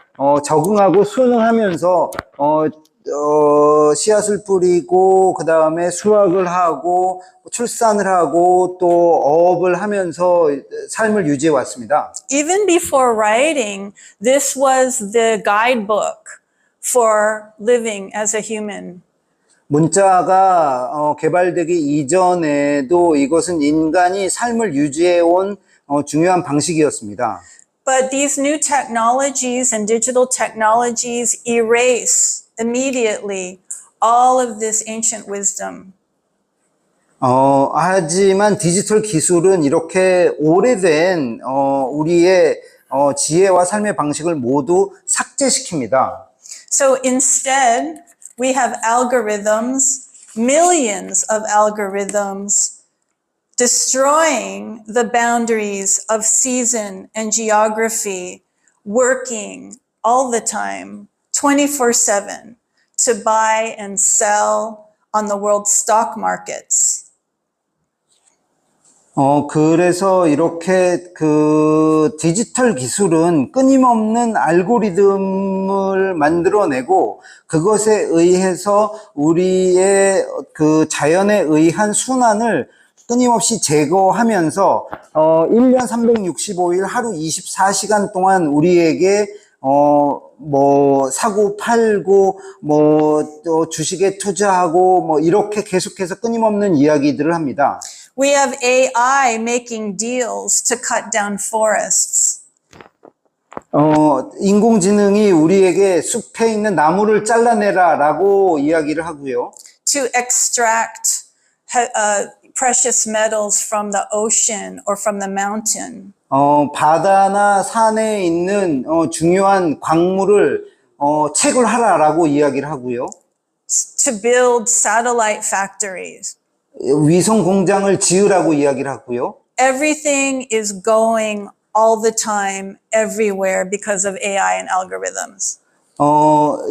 적응하고 순응하면서 씨앗을 뿌리고, 그 다음에 수확을 하고, 출산을 하고, 또 어업을 하면서 삶을 유지해 왔습니다. Even before writing, this was the guidebook for living as a human. 문자가 개발되기 이전에도 이것은 인간이 삶을 유지해 온 중요한 방식이었습니다. But these new technologies and digital technologies erase immediately all of this ancient wisdom. 하지만 디지털 기술은 이렇게 오래된 우리의 지혜와 삶의 방식을 모두 삭제시킵니다. So instead, we have algorithms, millions of algorithms, destroying the boundaries of season and geography, working all the time, 24/7, to buy and sell on the world stock markets. 그래서 이렇게 그 디지털 기술은 끊임없는 알고리즘을 만들어내고, 그것에 의해서 우리의 그 자연에 의한 순환을 끊임없이 제거하면서 1년 365일 하루 24시간 동안 우리에게 뭐 사고 팔고, 뭐 또 주식에 투자하고, 뭐 이렇게 계속해서 끊임없는 이야기들을 합니다. We have AI making deals to cut down forests. 인공지능이 우리에게 숲에 있는 나무를 잘라내라라고 이야기를 하고요. To extract precious metals from the ocean or from the mountain. 바다나 산에 있는 중요한 광물을 채굴하라라고 이야기를 하고요. To build satellite factories. 위성 공장을 지으라고 이야기를 하고요. Everything is going all the time, everywhere because of AI and algorithms.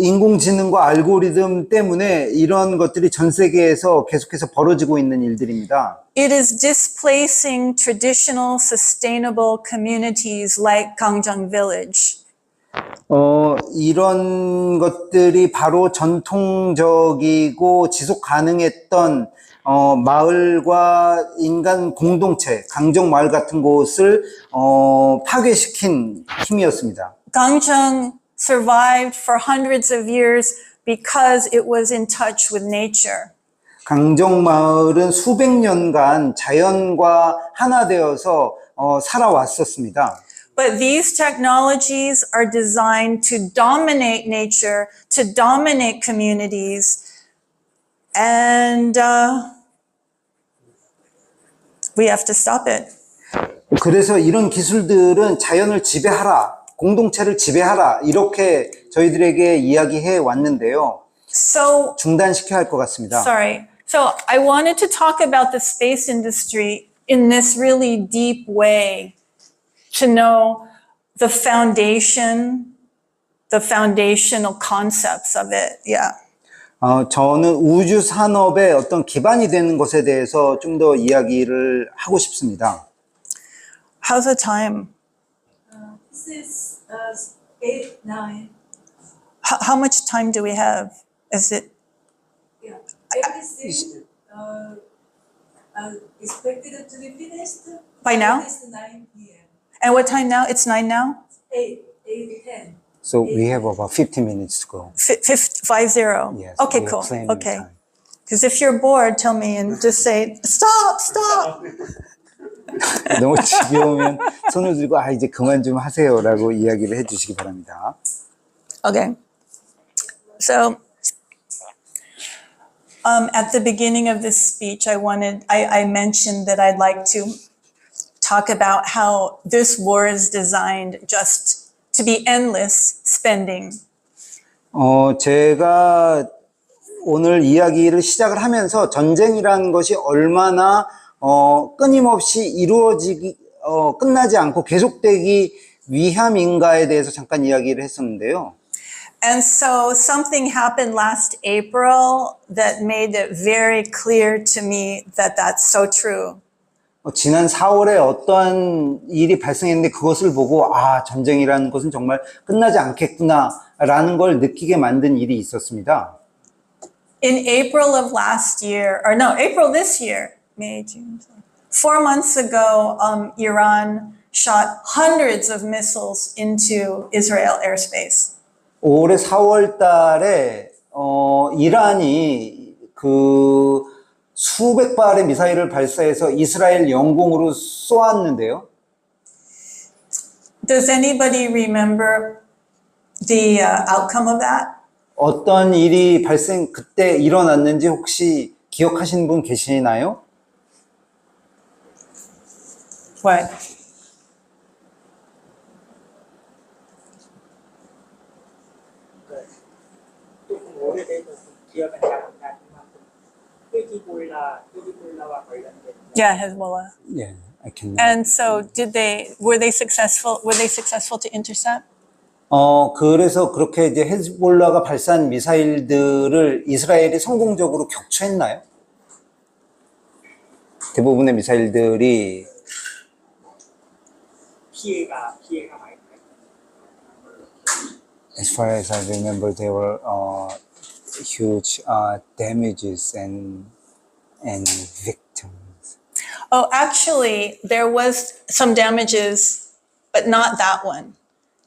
인공지능과 알고리즘 때문에 이런 것들이 전 세계에서 계속해서 벌어지고 있는 일들입니다. It is displacing traditional sustainable communities like Gangjang Village. 이런 것들이 바로 전통적이고 지속 가능했던 마을과 인간 공동체, 강정 마을 같은 곳을 파괴시킨 힘이었습니다. Gangjang survived for hundreds of years because it was in touch with nature. 강정 마을은 수백 년간 자연과 하나 되어서 살아왔었습니다. But these technologies are designed to dominate nature, to dominate communities, and we have to stop it. 그래서 이런 기술들은 자연을 지배하라, 공동체를 지배하라, 이렇게 저희들에게 이야기해 왔는데요. So, 중단시켜야 할 것 같습니다. sorry. So I wanted to talk about the space industry in this really deep way to know the foundation, the foundational concepts of it. Yeah. 저는 우주 산업의 어떤 기반이 되는 것에 대해서 좀 더 이야기를 하고 싶습니다. How's the time? This is 8, 9. How much time do we have? Is it Yeah. Everything expected to be finished by now? At least 9 p.m. And what time now? It's 9 now? 8, 10. So we have about 15 minutes to go. 50? Yes. Okay, we are cool. planning Okay. time. Because if you're bored, tell me and just say, stop, stop. 너무 지겨우면 손을 들고 아 이제 그만 좀 하세요라고 이야기를 해주시기 바랍니다. Okay. So, at the beginning of this speech, I mentioned that I'd like to talk about how this war is designed just to be endless spending. 제가 오늘 이야기를 시작을 하면서 전쟁이라는 것이 얼마나 끊임없이 끝나지 않고 계속되기 위함인가에 대해서 잠깐 이야기를 했었는데요. And so something happened last April that made it very clear to me that that's so true. 지난 4월에 어떠한 일이 발생했는데 그것을 보고 아 전쟁이라는 것은 정말 끝나지 않겠구나라는 걸 느끼게 만든 일이 있었습니다. In April of last year, or no, April this year, May, June, 4 months ago, Iran shot hundreds of missiles into Israel airspace. 올해 4월 달에 이란이 그 수백 발의 미사일을 발사해서 이스라엘 영공으로 쏘았는데요. Does anybody remember the outcome of that? 어떤 일이 그때 일어났는지 혹시 기억하시는 분 계시나요? What? 조금 오래돼서 기억은 잘 안 나지만 히즈볼라와 관련된 Yeah, Hezbollah. Yeah, I can. And so were they successful to intercept? 그래서 그렇게 이제 헤즈볼라가 발사한 미사일들을 이스라엘이 성공적으로 격추했나요? 대부분의 미사일들이 피해가 많이 됐어요. As far as I remember, there were huge damages and victims. Oh, actually, there was some damages, but not that one.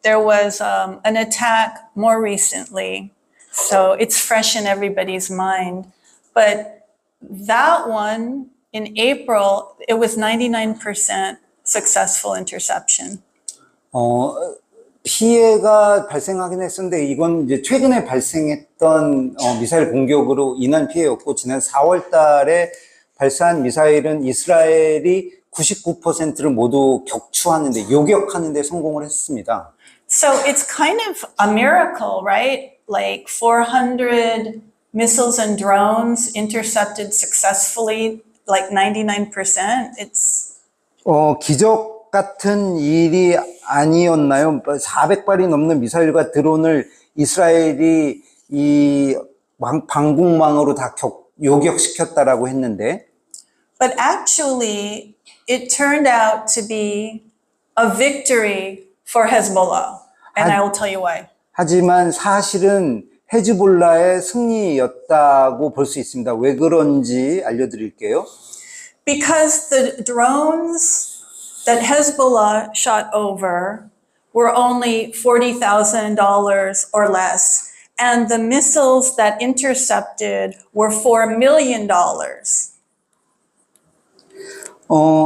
There was an attack more recently, so it's fresh in everybody's mind. But that one, in April, it was 99% successful interception. 피해가 발생하긴 했었는데 이건 이제 최근에 발생했던 미사일 공격으로 인한 피해였고 지난 4월 달에 발사한 미사일은 이스라엘이 99%를 모두 요격하는 데 성공을 했습니다. So it's kind of a miracle, right? Like 400 missiles and drones intercepted successfully, like 99%. It's 기적 같은 일이 아니었나요? 400발이 넘는 미사일과 드론을 이스라엘이 이 방공망으로 다 요격시켰다라고 했는데 But actually, it turned out to be a victory for Hezbollah. And I will tell you why. 하지만 사실은 헤즈볼라의 승리였다고 볼 수 있습니다. 왜 그런지 알려드릴게요. Because the drones that Hezbollah shot over were only $40,000 or less, and the missiles that intercepted were $4 million.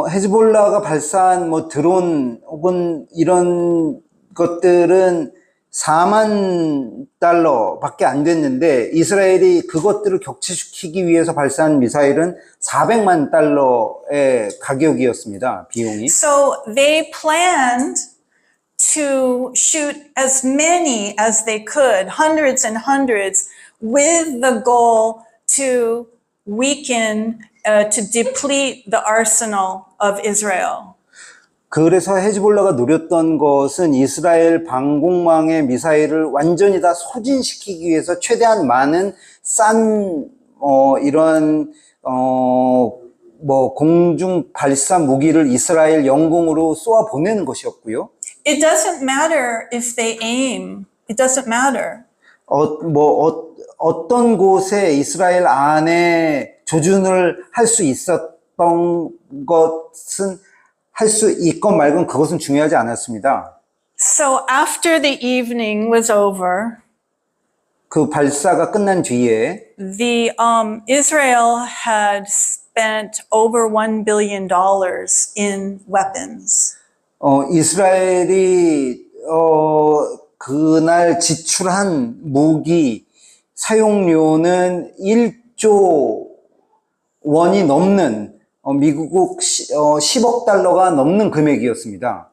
헤즈볼라가 발사한 뭐 드론 혹은 이런 것들은 4만 달러밖에 안 됐는데 이스라엘이 그것들을 격추시키기 위해서 발사한 미사일은 400만 달러의 가격이었습니다. 비용이. So they planned to shoot as many as they could, hundreds and hundreds, with the goal to weaken, to deplete the arsenal of Israel. 그래서 헤즈볼라가 노렸던 것은 이스라엘 방공망의 미사일을 완전히 다 소진시키기 위해서 최대한 많은 이런 공중 발사 무기를 이스라엘 영공으로 쏘아 보내는 것이었고요. It doesn't matter if they aim. It doesn't matter. 어떤 곳에 이스라엘 안에 조준을 할 수 있었던 것은 할 수 있건 말건 그것은 중요하지 않았습니다. So after the evening was over, 그 발사가 끝난 뒤에 the Israel had spent over $1 billion in weapons. 이스라엘이 그날 지출한 무기 사용료는 1조 원이 넘는 미국 10억 달러가 넘는 금액이었습니다.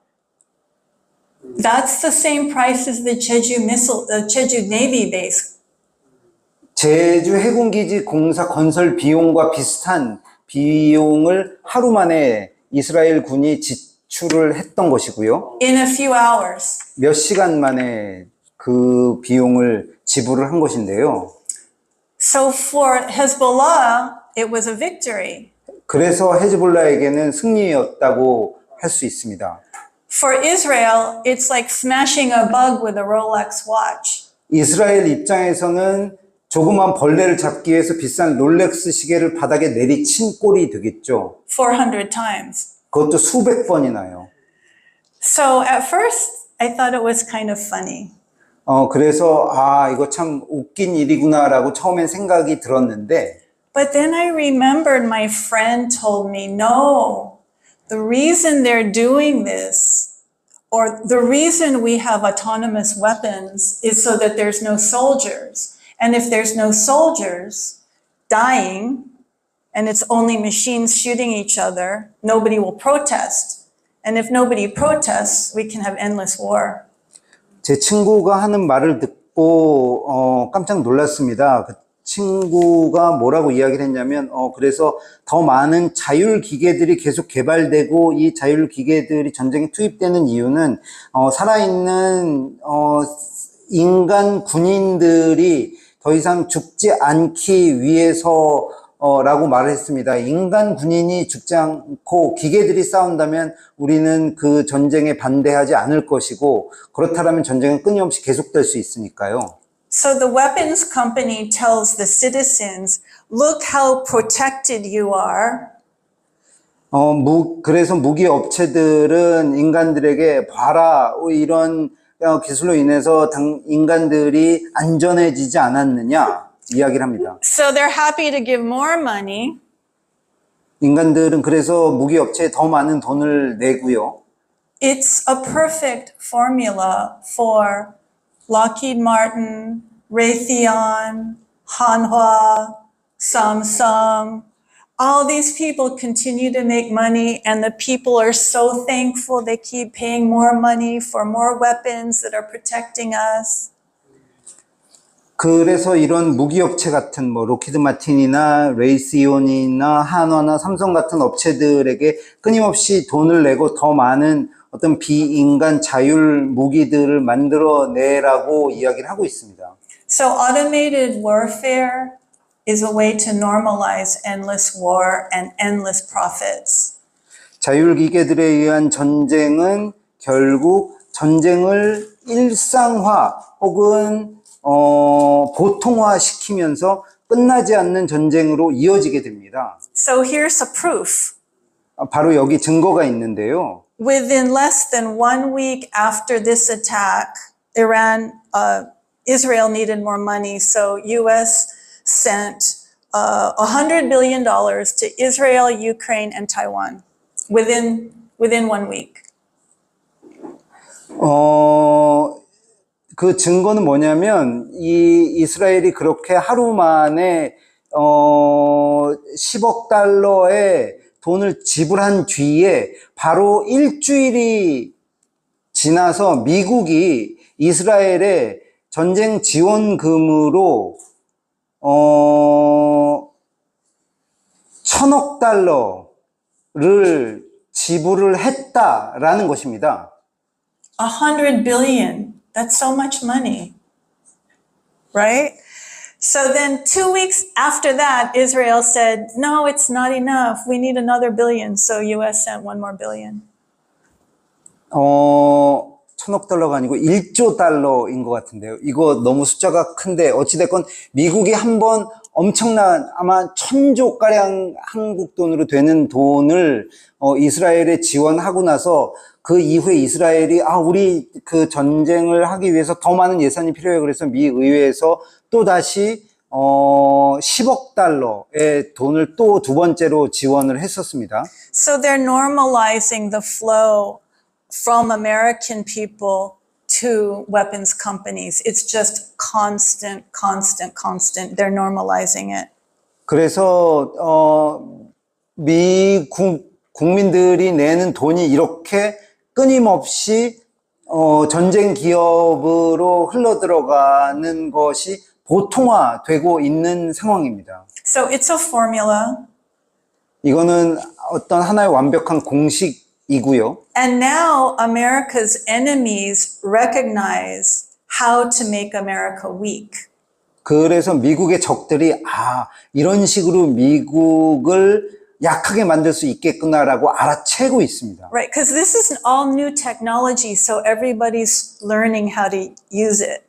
That's the same price as the Jeju Navy base. 제주 해군기지 공사 건설 비용과 비슷한 비용을 하루 만에 이스라엘 군이 지출을 했던 것이고요. In a few hours. 몇 시간 만에 그 비용을 지불을 한 것인데요. So for Hezbollah, it was a victory. 그래서 헤즈볼라에게는 승리였다고 할 수 있습니다. For Israel, it's like smashing a bug with a Rolex watch. 이스라엘 입장에서는 조그만 벌레를 잡기 위해서 비싼 롤렉스 시계를 바닥에 내리친 꼴이 되겠죠. 400 times. 그것도 수백 번이나요. So at first, I thought it was kind of funny. 그래서 이거 참 웃긴 일이구나라고 처음엔 생각이 들었는데 But then I remembered my friend told me, no, the reason they're doing this, or the reason we have autonomous weapons is so that there's no soldiers. And if there's no soldiers dying, and it's only machines shooting each other, nobody will protest. And if nobody protests, we can have endless war. 제 친구가 하는 말을 듣고 깜짝 놀랐습니다. 그 친구가 뭐라고 이야기를 했냐면 그래서 더 많은 자율 기계들이 계속 개발되고 이 자율 기계들이 전쟁에 투입되는 이유는 살아있는 인간 군인들이 더 이상 죽지 않기 위해서 라고 말을 했습니다. 인간 군인이 죽지 않고 기계들이 싸운다면 우리는 그 전쟁에 반대하지 않을 것이고 그렇다면 전쟁은 끊임없이 계속될 수 있으니까요. So the weapons company tells the citizens, look how protected you are. 그래서 무기 업체들은 인간들에게 봐라, 이런 기술로 인해서 인간들이 안전해지지 않았느냐 이야기를 합니다. So they're happy to give more money. 인간들은 그래서 무기 업체에 더 많은 돈을 내고요. It's a perfect formula for Lockheed Martin, Raytheon, Hanwha, Samsung. All these people continue to make money, and the people are so thankful they keep paying more money for more weapons that are protecting us. 그래서 이런 무기업체 같은 로키드 마틴이나 레이시온이나 한화나 삼성 같은 업체들에게 끊임없이 돈을 내고 더 많은 어떤 비인간 자율 무기들을 만들어내라고 이야기를 하고 있습니다. So automated warfare is a way to normalize endless war and endless profits. 자율 기계들에 의한 전쟁은 결국 전쟁을 일상화 혹은 보통화시키면서 끝나지 않는 전쟁으로 이어지게 됩니다. So here's a proof. 바로 여기 증거가 있는데요. Within less than 1 week after this attack, Israel needed more money, so U.S. sent $100 billion to Israel, Ukraine, and Taiwan within 1 week. 그 증거는 뭐냐면 이 이스라엘이 그렇게 하루 만에 10억 달러의 돈을 지불한 뒤에 바로 일주일이 지나서 미국이 이스라엘에 전쟁 지원금으로 1,000억 달러를 지불을 했다라는 것입니다. 100 billion. That's so much money, right? So then 2 weeks after that, Israel said, no, it's not enough. We need another billion. So US sent 1 more billion. 1,000억 달러가 아니고 1조 달러인 것 같은데요. 이거 너무 숫자가 큰데 어찌됐건 미국이 한번 엄청난 아마 1,000조가량 한국 돈으로 되는 돈을 이스라엘에 지원하고 나서 그 이후에 이스라엘이 우리 그 전쟁을 하기 위해서 더 많은 예산이 필요해 그래서 미 의회에서 또 다시 10억 달러의 돈을 또 두 번째로 지원을 했었습니다. So they're normalizing the flow from American people to weapons companies. It's just constant. They're normalizing it. 그래서 미국 국민들이 내는 돈이 이렇게 끊임없이 전쟁 기업으로 흘러들어가는 것이 보통화되고 있는 상황입니다. So it's a formula. 이거는 어떤 하나의 완벽한 공식이고요. And now America's enemies recognize how to make America weak. 그래서 미국의 적들이 이런 식으로 미국을 약하게 만들 수 있겠구나라고 알아채고 있습니다. Right, because this is all new technology, so everybody's learning how to use it.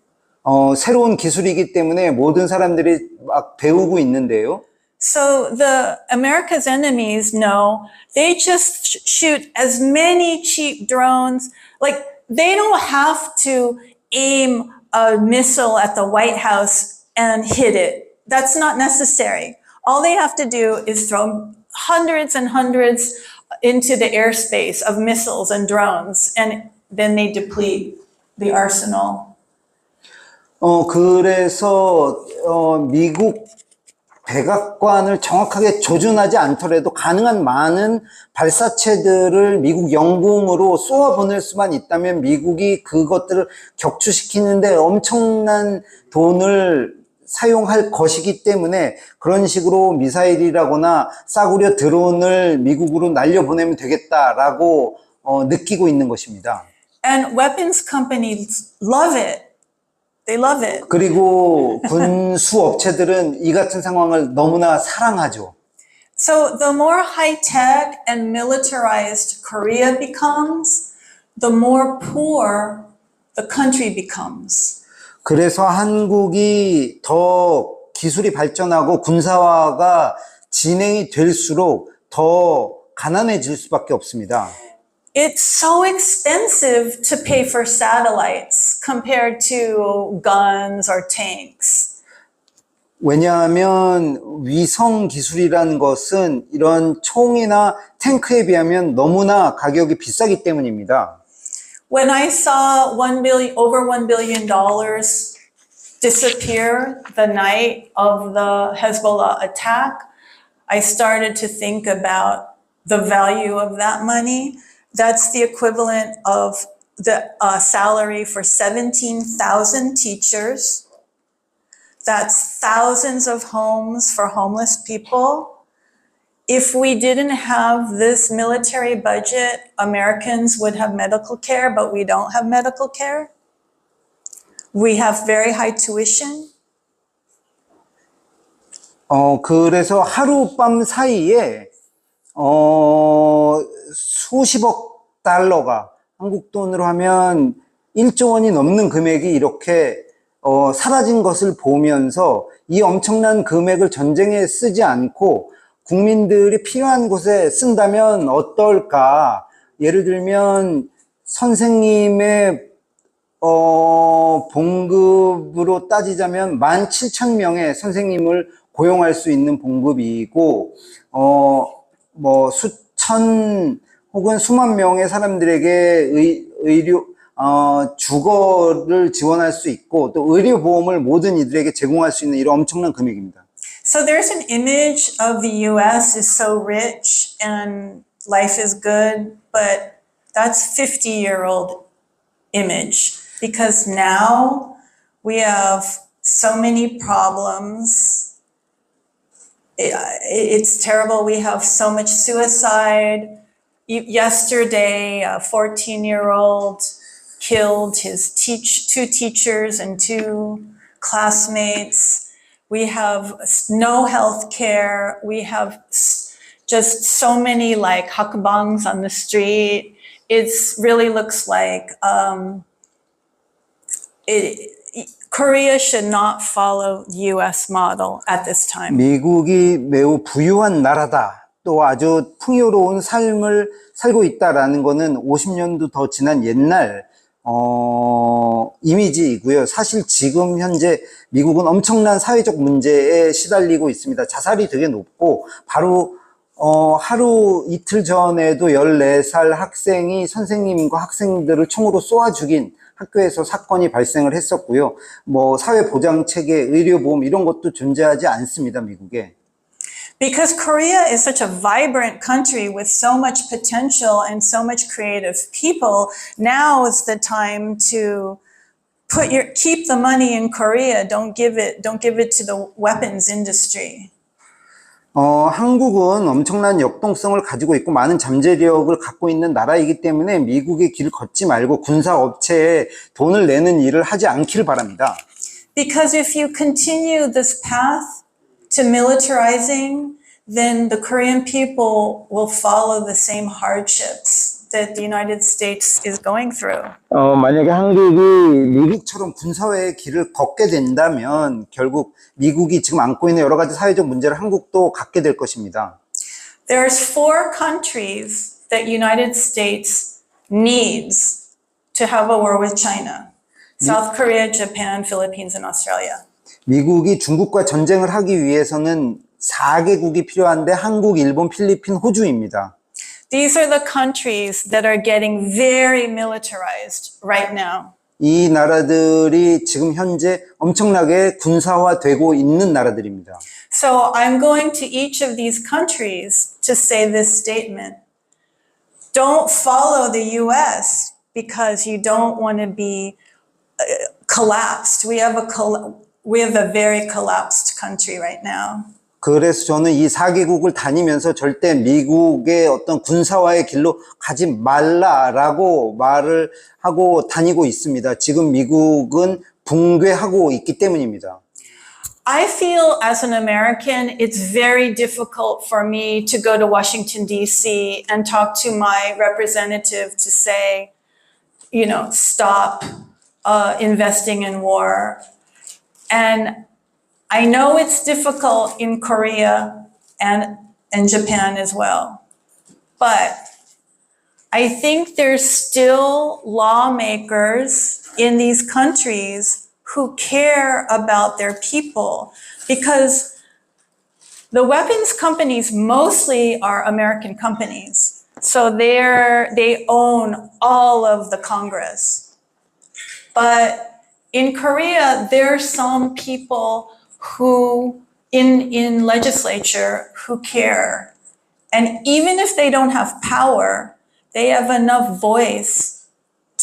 새로운 기술이기 때문에 모든 사람들이 막 배우고 있는데요. So the America's enemies know they just shoot as many cheap drones. Like they don't have to aim a missile at the White House and hit it. That's not necessary. All they have to do is throw hundreds and hundreds into the airspace of missiles and drones, and then they deplete the arsenal. 그래서 미국 백악관을 정확하게 조준하지 않더라도 가능한 많은 발사체들을 미국 영공으로 쏘아보낼 수만 있다면 미국이 그것들을 격추시키는데 엄청난 돈을 사용할 것이기 때문에 그런 식으로 미사일이라거나 싸구려 드론을 미국으로 날려보내면 되겠다라고 느끼고 있는 것입니다. And weapons companies love it. They love it. 그리고 군수 업체들은 이 같은 상황을 너무나 사랑하죠. So the more high-tech and militarized Korea becomes, the more poor the country becomes. 그래서 한국이 더 기술이 발전하고 군사화가 진행이 될수록 더 가난해질 수밖에 없습니다. It's so expensive to pay for satellites compared to guns or tanks. 왜냐하면 위성 기술이라는 것은 이런 총이나 탱크에 비하면 너무나 가격이 비싸기 때문입니다. When I saw over $1 billion disappear the night of the Hezbollah attack, I started to think about the value of that money. That's the equivalent of the salary for 17,000 teachers. That's thousands of homes for homeless people. If we didn't have this military budget, Americans would have medical care, but we don't have medical care. We have very high tuition. 그래서 하룻밤 사이에 수십억 달러가 한국 돈으로 하면 1조 원이 넘는 금액이 이렇게 사라진 것을 보면서 이 엄청난 금액을 전쟁에 쓰지 않고 국민들이 필요한 곳에 쓴다면 어떨까? 예를 들면 선생님의 봉급으로 따지자면 17,000명의 선생님을 고용할 수 있는 봉급이고 뭐 수천 혹은 수만 명의 사람들에게 주거를 지원할 수 있고 또 의료보험을 모든 이들에게 제공할 수 있는 이런 엄청난 금액입니다. So there's an image of the US is so rich and life is good, but that's 50-year-old image because now we have so many problems. It's terrible. We have so much suicide. Yesterday, a 14-year-old killed his two teachers and two classmates. We have no health care. We have just so many like hakbangs on the street. It really looks like Korea should not follow the US model at this time. 미국이 매우 부유한 나라다. 또 아주 풍요로운 삶을 살고 있다라는 거는 50년도 더 지난 옛날 이미지이고요. 사실 지금 현재 미국은 엄청난 사회적 문제에 시달리고 있습니다. 자살이 되게 높고 바로 하루 이틀 전에도 14살 학생이 선생님과 학생들을 총으로 쏘아 죽인 학교에서 사건이 발생을 했었고요. 뭐 사회보장체계, 의료보험 이런 것도 존재하지 않습니다, 미국에. Because Korea is such a vibrant country with so much potential and so much creative people, now is the time to keep the money in Korea. Don't give it to the weapons industry. 한국은 엄청난 역동성을 가지고 있고 많은 잠재력을 갖고 있는 나라이기 때문에 미국의 길을 걷지 말고 군사업체에 돈을 내는 일을 하지 않기를 바랍니다. Because if you continue this path to militarizing, then the Korean people will follow the same hardships that the United States is going through. 만약에 한국이 미국처럼 군사화의 길을 걷게 된다면 결국 미국이 지금 안고 있는 여러 가지 사회적 문제를 한국도 갖게 될 것입니다. There's 4 countries that United States needs to have a war with China. South Korea, Japan, Philippines, and Australia. 미국이 중국과 전쟁을 하기 위해서는 4개국이 필요한데 한국, 일본, 필리핀, 호주입니다. These are the countries that are getting very militarized right now. 이 나라들이 지금 현재 엄청나게 군사화되고 있는 나라들입니다. So I'm going to each of these countries to say this statement. Don't follow the US because you don't want to be collapsed. We have a very collapsed country right now. 그래서 저는 이 4개국을 다니면서 절대 미국의 어떤 군사화의 길로 가지 말라라고 말을 하고 다니고 있습니다. 지금 미국은 붕괴하고 있기 때문입니다. I feel as an American, it's very difficult for me to go to Washington, D.C. and talk to my representative to say, stop investing in war. And I know it's difficult in Korea and Japan as well. But I think there's still lawmakers in these countries who care about their people, because the weapons companies mostly are American companies. So they own all of the Congress. But in Korea, there are some people who in legislature who care. And even if they don't have power, they have enough voice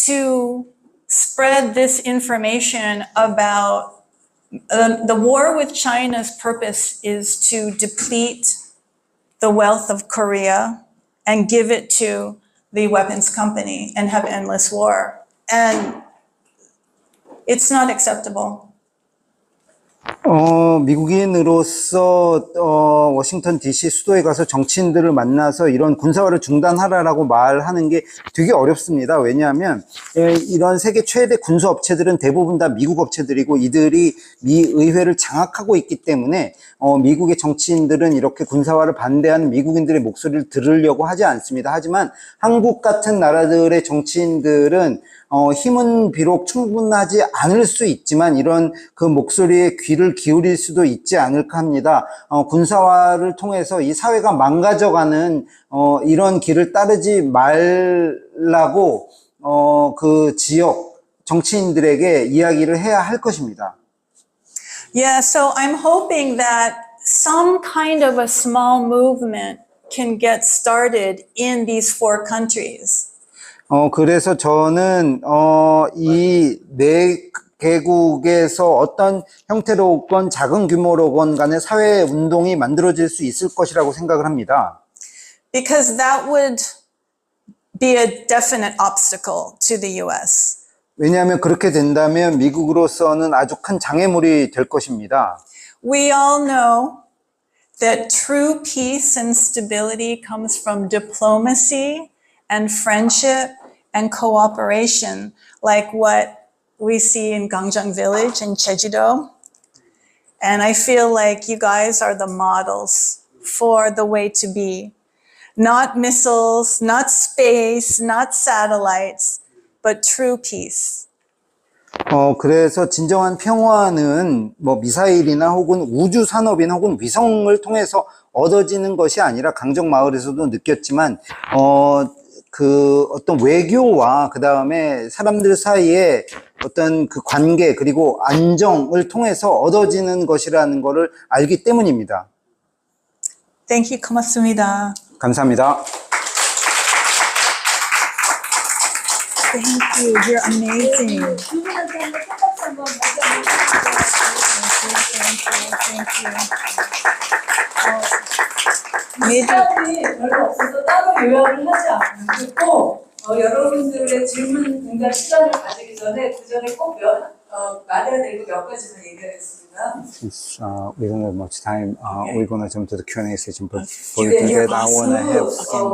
to spread this information about the war with China's purpose is to deplete the wealth of Korea and give it to the weapons company and have endless war. And it's not acceptable. 미국인으로서 워싱턴 DC 수도에 가서 정치인들을 만나서 이런 군사화를 중단하라라고 말하는 게 되게 어렵습니다. 왜냐하면 이런 세계 최대 군수 업체들은 대부분 다 미국 업체들이고 이들이 미 의회를 장악하고 있기 때문에 미국의 정치인들은 이렇게 군사화를 반대하는 미국인들의 목소리를 들으려고 하지 않습니다. 하지만 한국 같은 나라들의 정치인들은 힘은 비록 충분하지 않을 수 있지만 이런 그 목소리에 귀를 기울일 수도 있지 않을까 합니다. 군사화를 통해서 이 사회가 망가져가는 이런 길을 따르지 말라고 그 지역 정치인들에게 이야기를 해야 할 것입니다. Yeah, so I'm hoping that some kind of a small movement can get started in these 4 countries. 그래서 저는 이 4개국에서 어떤 형태로건 작은 규모로건 간에 사회 운동이 만들어질 수 있을 것이라고 생각을 합니다. Because that would be a definite obstacle to the US. 왜냐하면 그렇게 된다면 미국으로서는 아주 큰 장애물이 될 것입니다. We all know that true peace and stability comes from diplomacy and friendship and cooperation, like what we see in Gangjang Village in Jeju-do. And I feel like you guys are the models for the way to be. Not missiles, not space, not satellites, but true peace. 그래서 진정한 평화는 뭐 미사일이나 혹은 우주 산업이나 혹은 위성을 통해서 얻어지는 것이 아니라 강정 마을에서도 느꼈지만, 그 어떤 외교와 그 다음에 사람들 사이에 어떤 그 관계 그리고 안정을 통해서 얻어지는 것이라는 것을 알기 때문입니다. Thank you. 고맙습니다. 감사합니다. Thank you. You're amazing. 두 분한테 한번 똑같이 한번 다시 한번 시간이 별로 없어서 따로 요약을 하지 않고 여러분들의 질문 등장 시간을 가지기 전에 그 전에 꼭 말해야 될 거 몇 가지만 얘기하겠습니다. Since we don't have much time, we're gonna jump to the Q&A session. But before 네, we do that, I wanna have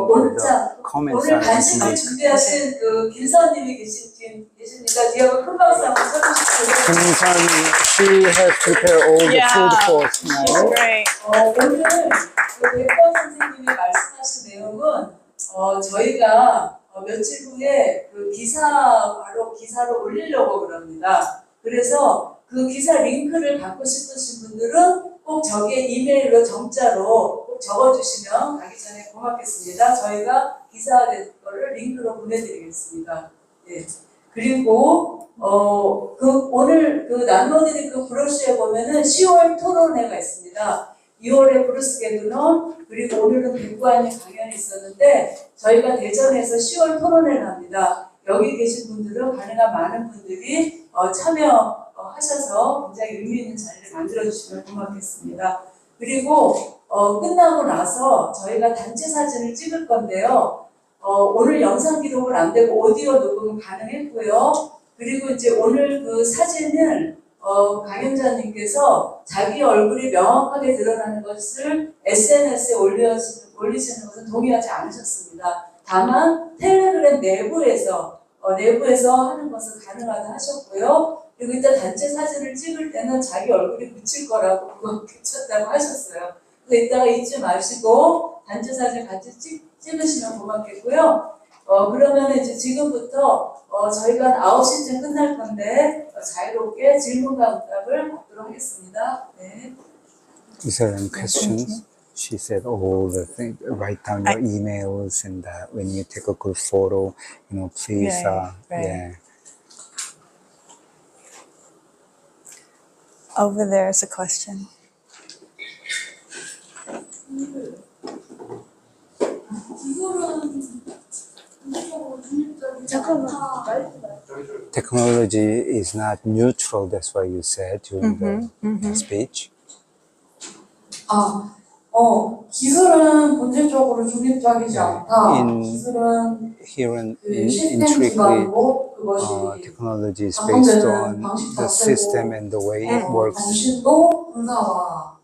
오늘 the comments 오늘 that 간식을 you 준비하신 그 김선님이 계십니다. 뒤에 큰 박수 한번 쳐주시고요. she has prepared all the Yeah. food for us tonight. Great. 오늘 그 백범 선생님이 말씀하신 내용은 저희가 며칠 후에 그 기사로 올리려고 그럽니다. 그래서 그 기사 링크를 받고 싶으신 분들은 꼭 저기에 이메일로 정자로 꼭 적어주시면 가기 전에 고맙겠습니다. 저희가 기사의 거를 링크로 보내드리겠습니다. 예. 그리고 오늘 그 나눠드린 그 브로셔에 보면은 10월 토론회가 있습니다. 2월에 브루스 개그넌 그리고 오늘은 백구안의 강연이 있었는데 저희가 대전에서 10월 토론회를 합니다. 여기 계신 분들은 가능한 많은 분들이 참여하셔서 굉장히 의미 있는 자리를 만들어주시면 고맙겠습니다. 그리고 끝나고 나서 저희가 단체 사진을 찍을 건데요. 오늘 영상 기록은 안 되고 오디오 녹음은 가능했고요. 그리고 이제 오늘 그 사진을 강연자님께서 자기 얼굴이 명확하게 드러나는 것을 SNS에 올리시는 것은 동의하지 않으셨습니다. 다만 텔레그램 내부에서 하는 것은 가능하다 하셨고요. 그리고 일단 단체 사진을 찍을 때는 자기 얼굴이 묻힐 거라고 그거 괜찮다고 하셨어요. 그래서 이따가 잊지 마시고 단체 사진 같이 찍으시면 고맙겠고요. 그러면 이제 지금부터 저희가 9시쯤 끝날 건데 자유롭게 질문과 응답을 받도록 하겠습니다. 네. Is there any questions? She said all the things. Write down your emails and when you take a good photo, please. Right. Yeah. Over there is a question. Technology is not neutral. That's why you said during the speech. 기술은 본질적으로 중립적이지 않다. 기술은 Here in 시스템 Trickley, 기반으로 그것이 technology is based on 방식 the system and the way it works. 정신도 분사가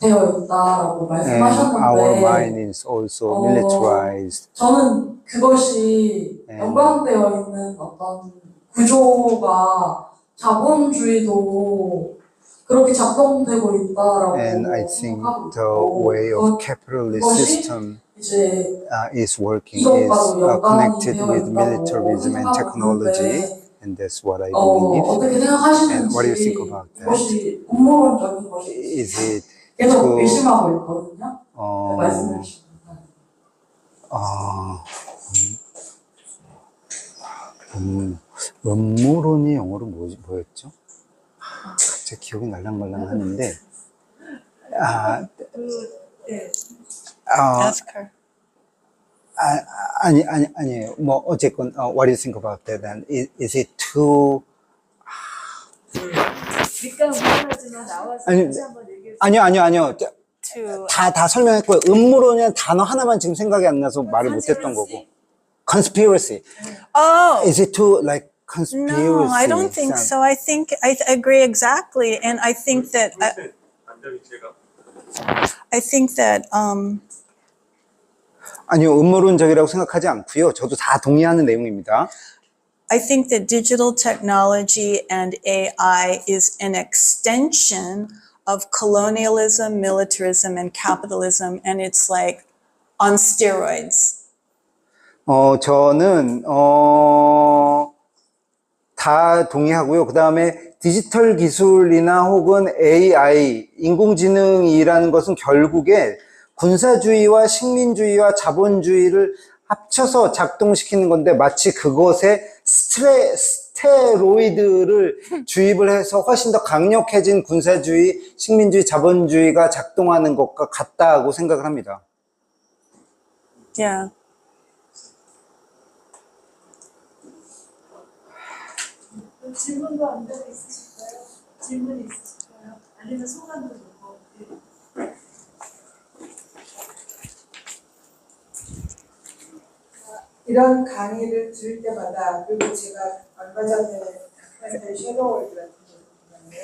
되어 있다라고 And our 말씀하셨는데 mind is also militarized. 저는 그것이 연관되어 있는 어떤 구조가 자본주의도 그렇게 작동되고 있다라고 And I think 생각하고 the 있고 way of capitalist system 이제 is working is 이것과도 연관이 connected 되어 with 있다고 militarism and 생각하고 technology, 있는데 and that's what I believe. 어떻게 And what do you 생각하시는지 think about that? 그것이 음모론적인 것이 Is it 계속 그- 의심하고 있거든요. 말씀해 주십니다. 음모론이 영어로 뭐였죠? 갑자기 기억이 날랑말랑하는데, Ask her. 아니에요. 뭐 어쨌건 what do you think about that? And is it too? 밑간 불편하지만 나와서 아니, 다시 한번 얘기해 주세요. 아니요. To 다 설명했고요. 음모론이라는 단어 하나만 지금 생각이 안 나서 말을 못했던 거고. Conspiracy. oh Is it too like conspiracy? no, I don't think so. I think I agree exactly, and I think that I think that 아니요, 음모론적이라고 생각하지 않고요. 저도 다 동의하는 내용입니다. I think that digital technology and AI is an extension of colonialism, militarism, and capitalism, and it's like on steroids. 저는 다 동의하고요. 그 다음에 디지털 기술이나 혹은 AI, 인공지능이라는 것은 결국에 군사주의와 식민주의와 자본주의를 합쳐서 작동시키는 건데 마치 그것에 스테로이드를 주입을 해서 훨씬 더 강력해진 군사주의, 식민주의, 자본주의가 작동하는 것과 같다고 생각을 합니다. Yeah. 질문도 안 되고 있으실까요? 질문이 있으실까요? 아니면 소감도 좋고. 네. 이런 강의를 들을 때마다 그리고 제가 얼마 전에 다큐멘터리 섀도우를 같은 거 보는데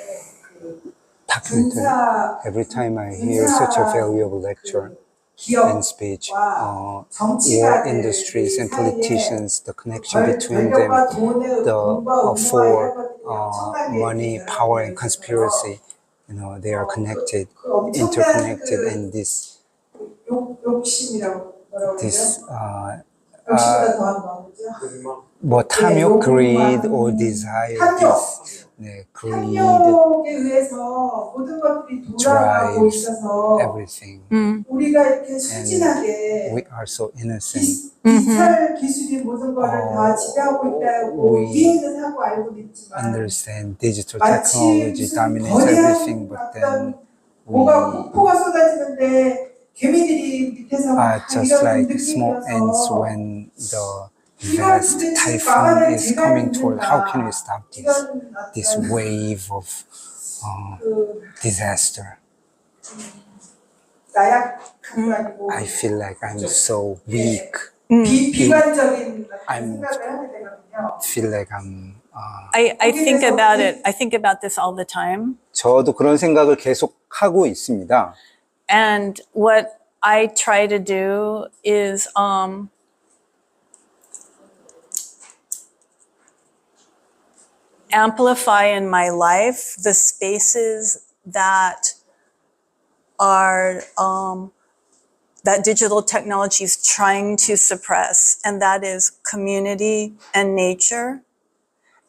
그 다큐멘터리. 군사 Every time I hear such a valuable lecture and speech, war industries and politicians, the connection between them, for money, power, and conspiracy, they are connected, interconnected, and this 욕심이라고 뭐라고 this 그러죠? 욕심보다 더한 마음이죠. 뭐 탐욕, greed, or desire, this, 네, greed, 탐욕에 의해서 모든 것들이 돌아가고 drives 있어서 everything, 우리가 이렇게 and 순진하게 we are so innocent. 디지털 기술이 모든 것을 다 지배하고 있다고 we 이해는 하고 알고는 있지만 Understand digital 마치 technology 무슨 dominates everything, 거대한 but then 어떤 뭐가 we 폭포가 쏟아지는데 개미들이 밑에서 are 막 just 이런 like small ants 느낌이어서 when the vast typhoon is coming toward. How can we stop this 이런 wave of 그 disaster? 나약함도 아니고 I feel like I'm so weak. 비관적인 I'm- 생각을 하게 되거든요. Feel like I'm. I think about it. I think about this all the time. 저도 그런 생각을 계속 하고 있습니다. And what I try to do is amplify in my life the spaces that are that digital technology is trying to suppress, and that is community and nature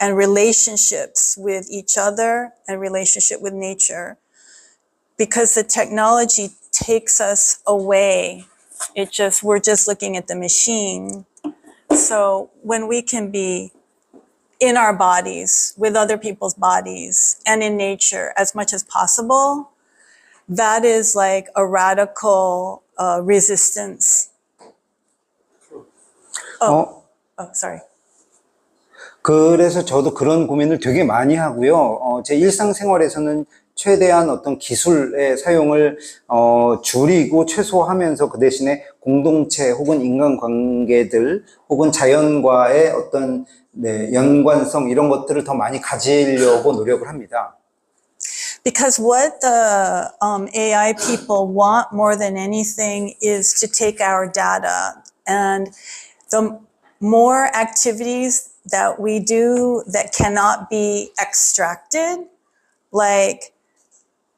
and relationships with each other and relationship with nature. Because the technology takes us away. We're just looking at the machine. So when we can be in our bodies, with other people's bodies, and in nature as much as possible, that is like a radical resistance. Sorry. 그래서 저도 그런 고민을 되게 많이 하고요. 제 일상생활에서는 최대한 어떤 기술의 사용을 줄이고 최소화하면서 그 대신에 공동체 혹은 인간관계들 혹은 자연과의 어떤 연관성 이런 것들을 더 많이 가지려고 노력을 합니다. Because what the AI people want more than anything is to take our data. And the more activities that we do that cannot be extracted, like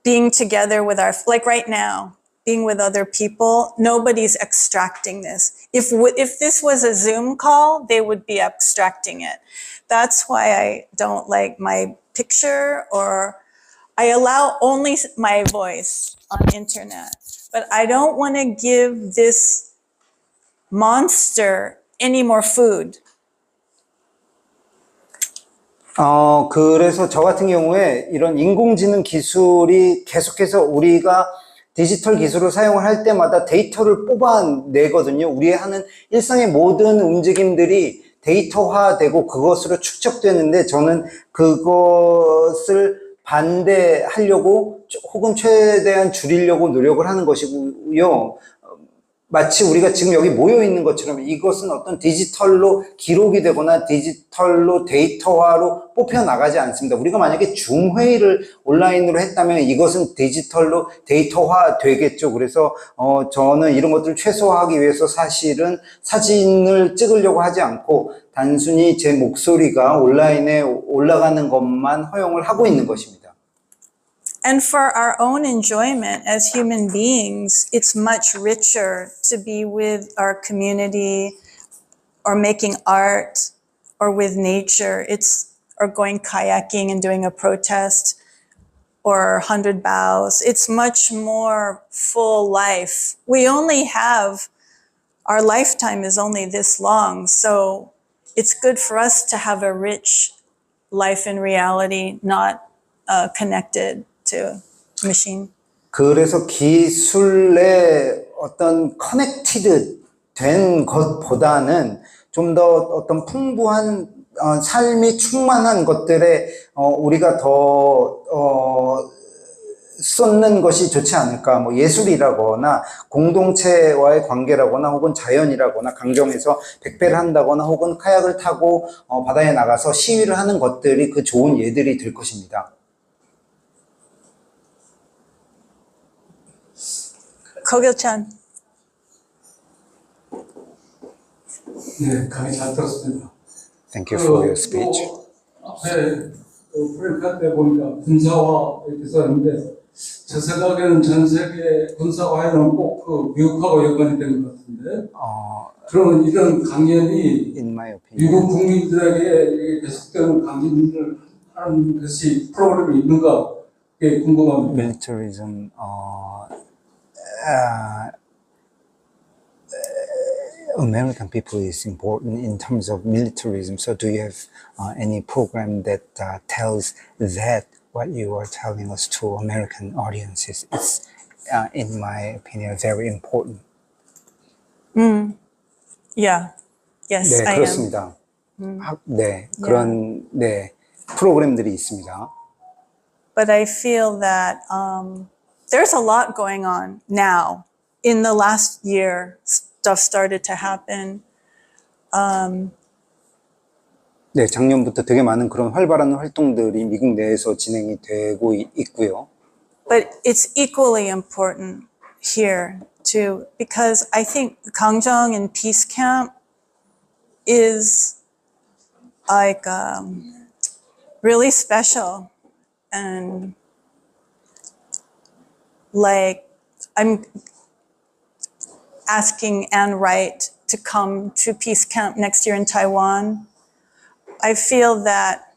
being together with like right now, being with other people, nobody's extracting this. If this was a Zoom call, they would be extracting it. That's why I don't like my picture, or I allow only my voice on internet. But I don't want to give this monster any more food. 그래서 저 같은 경우에 이런 인공지능 기술이 계속해서 우리가 디지털 기술을 사용을 할 때마다 데이터를 뽑아내거든요. 우리의 하는 일상의 모든 움직임들이 데이터화되고 그것으로 축적되는데 저는 그것을 반대하려고 혹은 최대한 줄이려고 노력을 하는 것이고요. 마치 우리가 지금 여기 모여 있는 것처럼 이것은 어떤 디지털로 기록이 되거나 디지털로 데이터화로 뽑혀 나가지 않습니다. 우리가 만약에 줌 회의를 온라인으로 했다면 이것은 디지털로 데이터화 되겠죠. 그래서 저는 이런 것들을 최소화하기 위해서 사실은 사진을 찍으려고 하지 않고 단순히 제 목소리가 온라인에 올라가는 것만 허용을 하고 있는 것입니다. And for our own enjoyment as human beings, it's much richer to be with our community or making art or with nature. Or going kayaking and doing a protest or 100 bows. It's much more full life. Our lifetime is only this long, so it's good for us to have a rich life in reality, not connected to machine. 그래서 기술의 어떤 커넥티드 된 것보다는 좀 더 어떤 풍부한 삶이 충만한 것들에 우리가 더 쏟는 것이 좋지 않을까. 뭐 예술이라거나 공동체와의 관계라거나 혹은 자연이라거나 강정에서 백배를 한다거나 혹은 카약을 타고 바다에 나가서 시위를 하는 것들이 그 좋은 예들이 될 것입니다. Kogyo-chan. 네, 강의 잘 들었습니다. Thank you for your speech. 앞에 프랭카 때 보니까 군사화 이렇게 썼는데 제 생각에는 전 세계 군사화에는 꼭 그 미국하고 연관이 된 것 같은데 그러면 이런 강연이 In my opinion. 미국 국민들에게 계속되는 강연을 하는 것이 프로그램이 있는가 그게 궁금합니다. Militarism, American people is important in terms of militarism. So do you have any program that tells that what you are telling us to American audiences? It's, in my opinion, very important. Yeah. Yes, 네, I am. 그렇습니다. 네, 그런 프로그램들이 있습니다. But I feel that there's a lot going on now. In the last year, stuff started to happen. 네, 작년부터 되게 많은 그런 활발한 활동들이 미국 내에서 진행이 되고 있고요. But it's equally important here too, because I think Gangjong and Peace Camp is like really special. And like I'm asking Anne Wright to come to Peace Camp next year in Taiwan. I feel that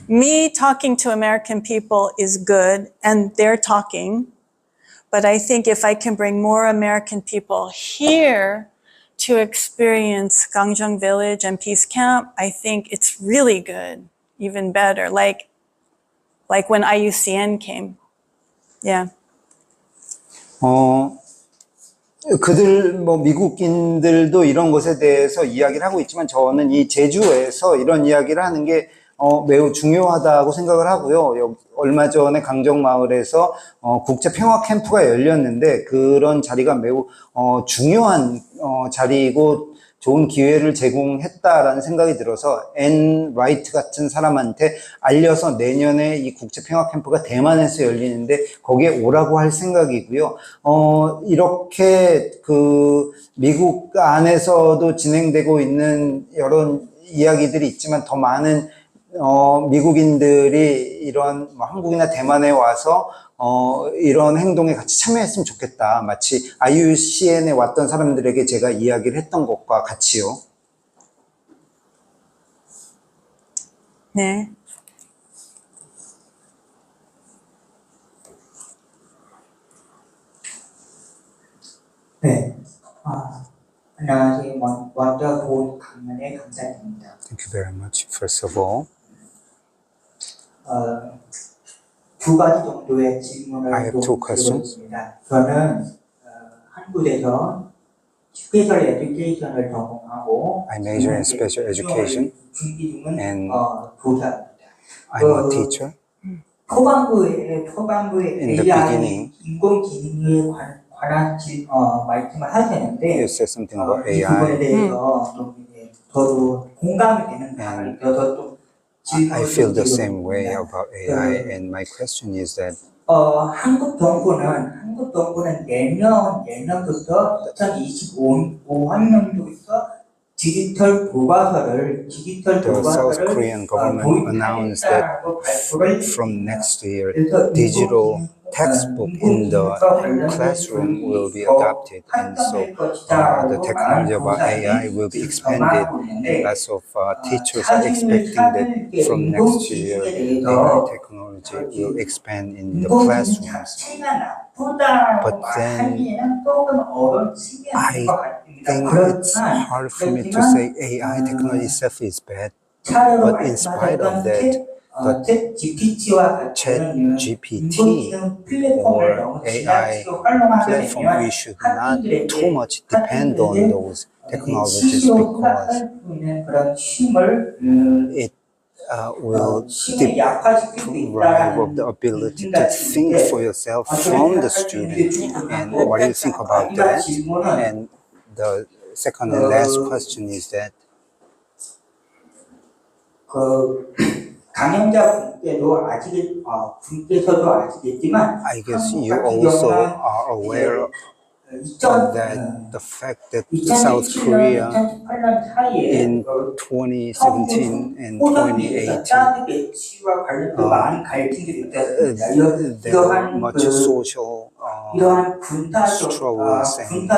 me talking to American people is good and they're talking, but I think if I can bring more American people here to experience Gangjong Village and Peace Camp, I think it's really good, even better. Like when IUCN came. Yeah. 미국인들도 이런 것에 대해서 이야기를 하고 있지만 저는 이 제주에서 이런 이야기를 하는 게 매우 중요하다고 생각을 하고요. 얼마 전에 강정마을에서 국제 평화 캠프가 열렸는데 그런 자리가 매우 중요한 자리이고 좋은 기회를 제공했다라는 생각이 들어서 앤 라이트 같은 사람한테 알려서 내년에 이 국제 평화 캠프가 대만에서 열리는데 거기에 오라고 할 생각이고요. 이렇게 그 미국 안에서도 진행되고 있는 여러 이야기들이 있지만 더 많은 미국인들이 이런 한국이나 대만에 와서 이런 행동에 같이 참여했으면 좋겠다. 마치 IUCN에 왔던 사람들에게 제가 이야기를 했던 것과 같이요. 네. 네. 안녕하세요. 먼저 좋은 강연에 감사드립니다. Thank you very much. First of all, 두 가지 정도의 질문을 I have two questions. 드리겠습니다. 저는 한국에서 스페셜 에듀케이션을 전공하고 I major in special education 준비 중은 and 교사입니다. I'm a teacher. 초반부에 In the AI beginning, 인공지능에 관한 말씀을 하셨는데 You said something about 이 부분에 AI. 대해서 좀 이제 저도 공감이 되는 바가 있어서 좀 I feel the same way 드리겠습니다. about AI, and my question is that 한국 정부는 내년부터 2025학년도부터 디지털 교과서를 the South Korean government announced that 발표를 from next year, 그래서 digital textbook in the classroom will be adopted, and so the technology about AI will be expanded. Lots of teachers are expecting that from next year, AI technology will expand in the classrooms. But then I think it's hard for me to say AI technology itself is bad. But in spite of that, the ChatGPT or AI platform, we should not too much depend on those technologies because it will deprive of the ability to think for yourself from the student. And what do you think about that? And the second and last question is that 감염자분께도 분께서도 아시겠지만 I guess you also are aware that the fact that South Korea in 2017 and 2018 there were much social struggles and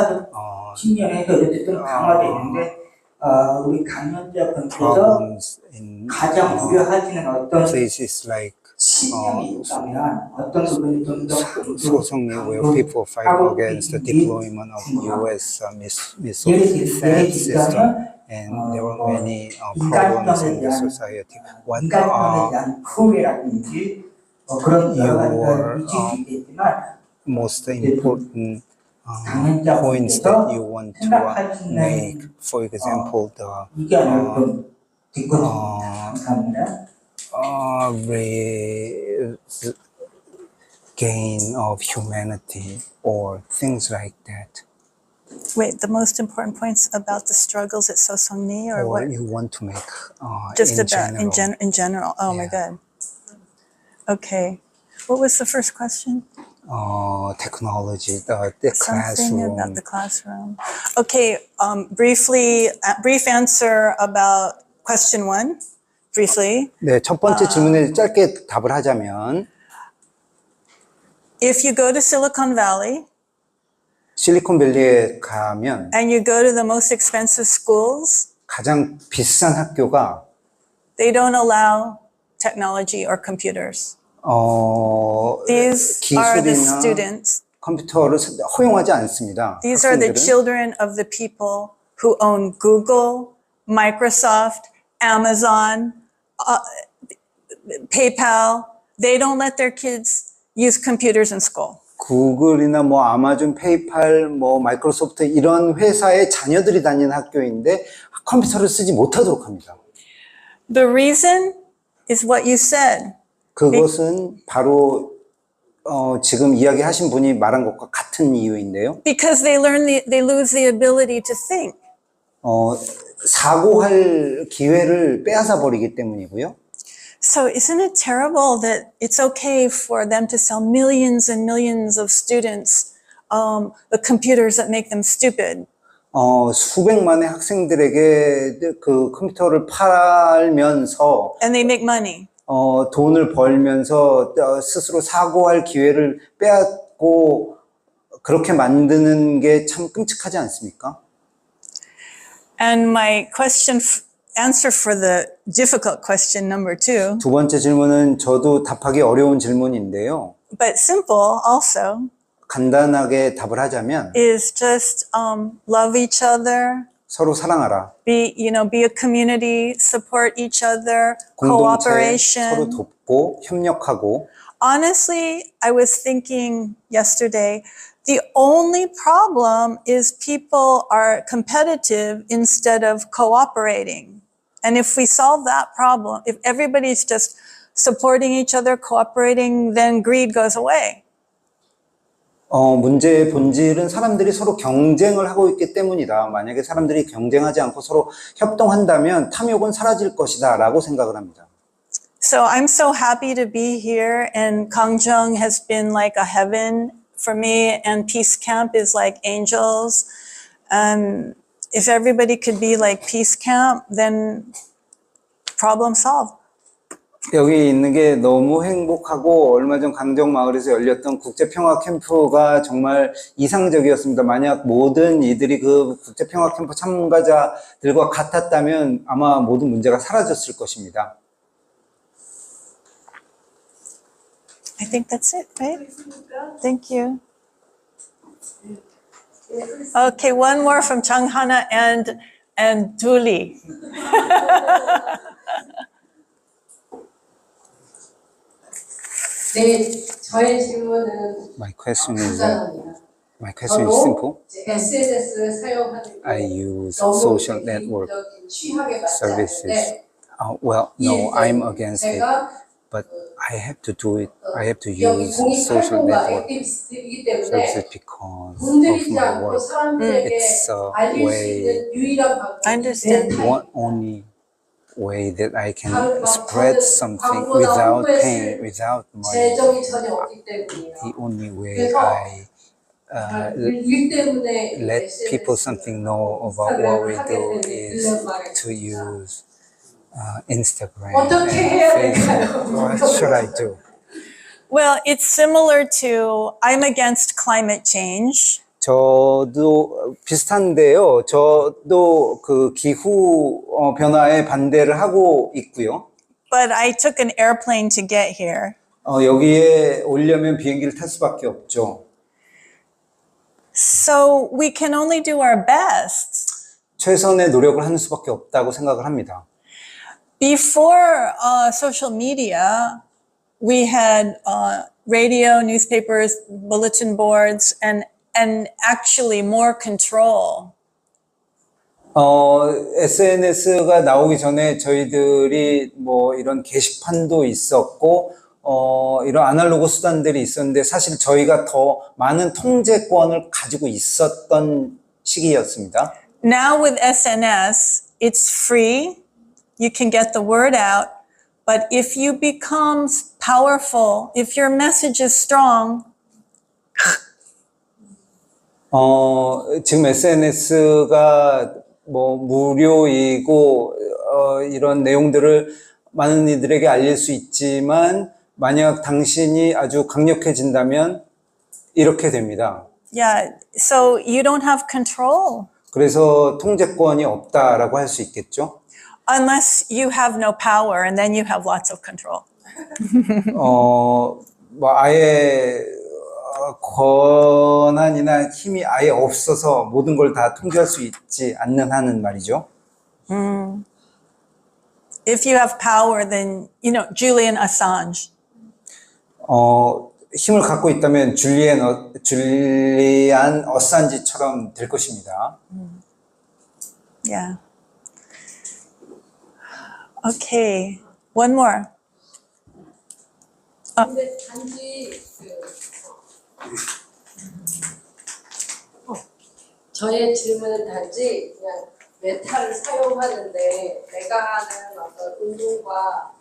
우리 감염자분께서 problems in 가장 우려하시는 어떤 places like 신념이 있다면 어떤 부분이 좀더 Sosongni, where people fight against the deployment of U.S. missile defense system, and there were many problems in the society. What your most important points that you want to make, for example, the gain of humanity or things like that. Wait, the most important points about the struggles at Sosongni or what? you want to make Just in about general. in general. Oh my Yeah. God. Okay. What was the first question? Technology, the Something classroom. about the classroom. Okay, brief answer about question 1. Briefly. 네, 첫 번째 질문에 짧게 답을 하자면 If you go to Silicon Valley 실리콘밸리에 가면 and you go to the most expensive schools, 가장 비싼 학교가 they don't allow technology or computers. These are the 기술이나 students. 컴퓨터를 허용하지 않습니다. These are the 학생들은. children of the people who own Google, Microsoft, Amazon, PayPal. They don't let their kids use computers in school. 구글이나 뭐 아마존, 페이팔, 뭐 마이크로소프트 이런 회사의 자녀들이 다니는 학교인데 컴퓨터를 쓰지 못하도록 합니다. The reason is what you said. 그것은 바로 지금 이야기하신 분이 말한 것과 같은 이유인데요. Because they lose the ability to think. 사고할 기회를 빼앗아 버리기 때문이고요. So isn't it terrible that it's okay for them to sell millions and millions of students the computers that make them stupid? 수백만의 학생들에게 그 컴퓨터를 팔면서 And they make money. 돈을 벌면서 스스로 사고할 기회를 빼앗고 그렇게 만드는 게 참 끔찍하지 않습니까? And my answer for the difficult question number 2, 두 번째 질문은 저도 답하기 어려운 질문인데요. but simple also, 간단하게 답을 하자면 is just love each other, 서로 사랑하라. be a community, support each other, 공동체 서로 cooperation. 돕고 협력하고. Honestly, I was thinking yesterday, the only problem is people are competitive instead of cooperating. And if we solve that problem, if everybody's just supporting each other, cooperating, then greed goes away. 문제의 본질은 사람들이 서로 경쟁을 하고 있기 때문이다. 만약에 사람들이 경쟁하지 않고 서로 협동한다면 탐욕은 사라질 것이다 라고 생각을 합니다. So I'm so happy to be here, and Gangjeong has been like a heaven for me, and Peace Camp is like angels. If everybody could be like Peace Camp, then problem solved. 여기 있는 게 너무 행복하고 얼마 전 강정마을에서 열렸던 국제평화 캠프가 정말 이상적이었습니다. 만약 모든 이들이 그 국제평화 캠프 참가자들과 같았다면 아마 모든 문제가 사라졌을 것입니다. I think that's it, right? Thank you. Okay, one more from Changhana and Duli. 네, 저의 질문은 My question is 간단합니다. simple. SNS를 사용하는 I 게 use 너무 social network 개인적인 취향에 맞지 services. 않는데 Well, no, I'm against it, 제가 but I have to do it. I have to 여기 use 공익 social 활동가 network 액티비스트이기 때문에 services because of 건드리지 my 않고 work. 사람들에게 It's a 알릴 수 way- 있는 유일한 I 방법이 understand. 멘탈입니다. One only way that I can 막 spread 저는 something 광고나 without 홍보에 pain, 쓸 without money. 재정이 전혀 없기 때문이에요. The only way 그래서 I 일 때문에 let people something know about what we do 인스타그램을 is 하게 되는 to use Instagram 어떻게 and 해야 Facebook. 될까요? What should I do? Well, it's similar to I'm against climate change. 저도 비슷한데요. 저도 그 기후 변화에 반대를 하고 있고요. But I took an airplane to get here. 여기에 오려면 비행기를 탈 수밖에 없죠. So we can only do our best. 최선의 노력을 하는 수밖에 없다고 생각을 합니다. Before social media, we had radio, newspapers, bulletin boards, and actually more control. SNS가 나오기 전에 저희들이 뭐 이런 게시판도 있었고, 이런 아날로그 수단들이 있었는데 사실 저희가 더 많은 통제권을 가지고 있었던 시기였습니다. Now with SNS, it's free. You can get the word out. But if you become powerful, if your message is strong, 지금 SNS가 뭐 무료이고, 이런 내용들을 많은 이들에게 알릴 수 있지만, 만약 당신이 아주 강력해진다면 이렇게 됩니다. yeah, so you don't have control 그래서 통제권이 없다라고 할 수 있겠죠. unless you have no power and then you have lots of control. 뭐 아예 권한이나 힘이 아예 없어서 모든 걸 다 통제할 수 있지 않는 한은 말이죠. If you have power, then, Julian Assange. 힘을 갖고 있다면 줄리안 어산지처럼 될 것입니다. Yeah. Okay, one more. 근데 단지 저의 질문은 단지 그냥 메타를 사용하는데 내가 하는 어떤 운동과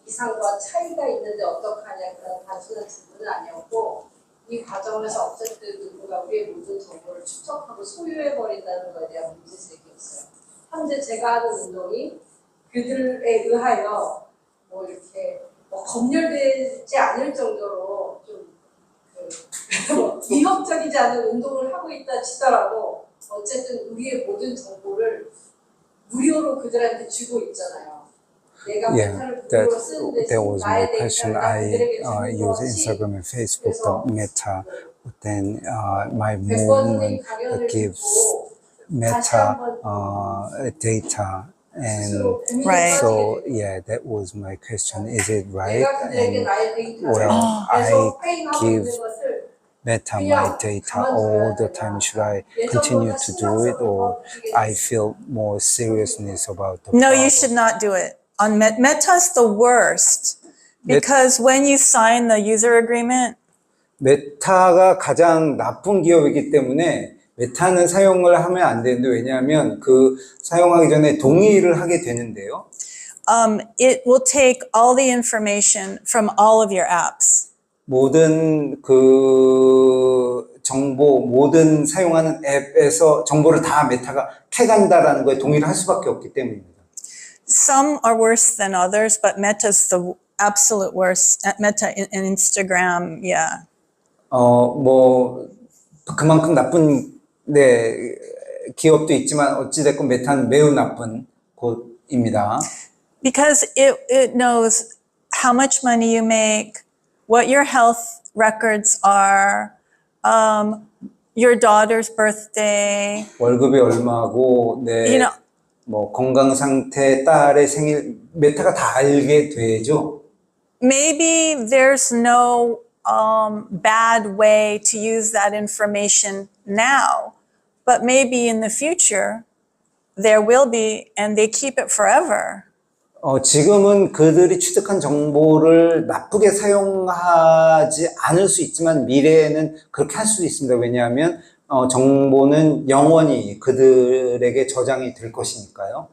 이상과 차이가 있는데 어떡하냐 그런 단순한 질문은 아니었고 이 과정에서 어쨌든 누군가 우리의 모든 정보를 축적하고 소유해버린다는 것에 대한 문제제기였어요. 현재 제가 하는 운동이 그들에 의하여 뭐 이렇게 검열되지 않을 정도로 좀 위협적이지 않은 운동을 하고 있다 치더라도 어쨌든 우리의 모든 정보를 무료로 그들한테 주고 있잖아요. 내가 Yeah, 메타를 무료로 쓰는 that 대신 was my 나의 question. 데이터를 I 그들에게 주는 use 것이 Instagram and Facebook, 그래서 the Meta, then my 백번 선생님 movement 강연을 gives 듣고 다시 Meta 한번 data, and 스스로 고민을 Right. so 하시게 돼요. yeah, that was my question. Is it right? 내가 그들에게 And 나의 데이터를 well, I 계속 페인하고 give 있는 것을 Meta my data all the time. Should I continue to do it, or I feel more seriousness about the No, problem? you should not do it. On Meta's the worst because when you sign the user agreement, 메타가 가장 나쁜 기업이기 때문에 메타는 사용을 하면 안 되는데, 왜냐하면 그 사용하기 전에 동의를 하게 되는데요. it will take all the information from all of your apps. 모든 그 정보, 모든 사용하는 앱에서 정보를 다 메타가 캐간다라는 거에 동의를 할 수밖에 없기 때문입니다. some are worse than others, but Meta's the absolute worst. Meta and Instagram, yeah. 뭐 그만큼 나쁜 네 기업도 있지만 어찌됐건 메타는 매우 나쁜 곳입니다. Because it knows how much money you make, what your health records are, your daughter's birthday. 월급이 얼마고 네 You know, 뭐 건강 상태, 딸의 생일 메타가 다 알게 되죠. maybe there's no bad way to use that information now, but maybe in the future there will be, and they keep it forever. 지금은 그들이 취득한 정보를 나쁘게 사용하지 않을 수 있지만 미래에는 그렇게 할 수도 있습니다. 왜냐하면 정보는 영원히 그들에게 저장이 될 것이니까요.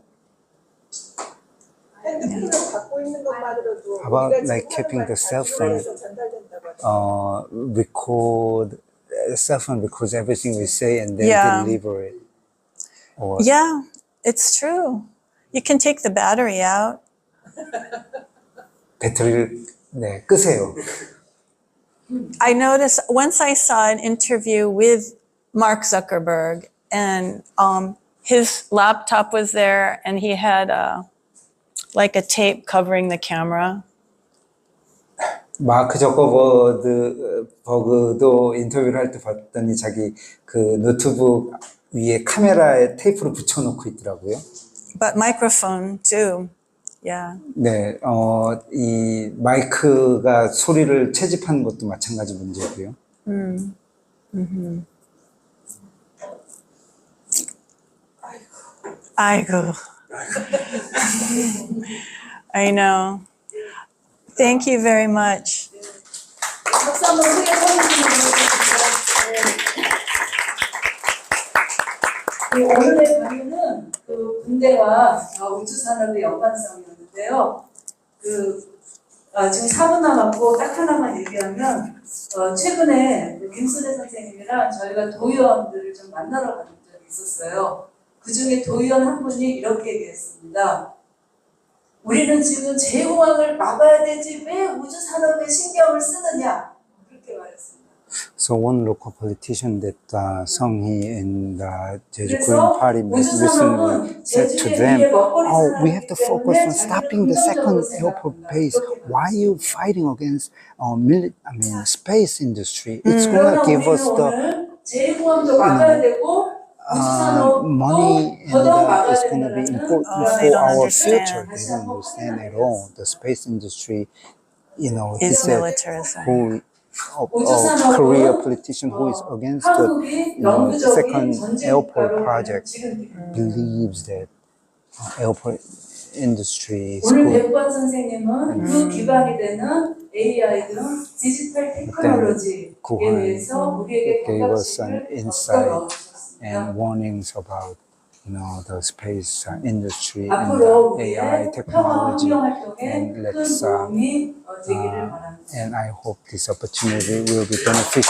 핸드폰을 갖고 있는 것만으로도 How about 우리가 like 지금 keeping 하는 the 말이 cell 다 phone? 전달해서 전달된다고 하죠. Record cell phone records everything we say and then Yeah. deliver it. Or Yeah, it's true. You can take the battery out. 배터리를 네 끄세요. I noticed once I saw an interview with Mark Zuckerberg, and his laptop was there, and he had like a tape covering the camera. 마크 저커버그도 인터뷰를 할 때 봤더니 자기 그 노트북 위에 카메라에 테이프를 붙여놓고 있더라고요. But microphone too. Yeah. 네, 이 마이크가 소리를 채집하는 것도 마찬가지 문제고요. 아이고. I know. Thank you very much. 박수 한번 크게 쳐주시면 오늘의 강의는 그 군대와 우주산업의 연관성이었는데요. 지금 4분 남았고 딱 하나만 얘기하면 최근에 김순애 선생님이랑 저희가 도의원들을 좀 만나러 간 적이 있었어요. 그 중에 도의원 한 분이 이렇게 얘기했습니다. 우리는 지금 재공항을 막아야 되지 왜 우주산업에 신경을 쓰느냐 그렇게 말했습니다. So one local politician that Song Hee and Jeju 그래서 Korean Party met recently said to them, "Oh, we have to focus on stopping the second airport base. Why are you fighting against space industry? It's gonna give us the 재공항도 막아야 되고 money and it's going to be important they for don't our understand. future." They don't understand at all. The space industry, he Is said, militarism. who Korea politician who is against the second airport project believes that airport industry is 오늘 good. 백관 선생님은 그 기반이 되는 AI 등 디지털 테크놀로지에 대해서 우리에게 gave us an 경각심을 insight 얻어주셨습니다. and warnings about the space industry and 앞으로 the 우리의 AI 평화 technology. 환경 활동에 And 큰 let's 도움이 되기를 바랍니다. and I hope this opportunity will be beneficial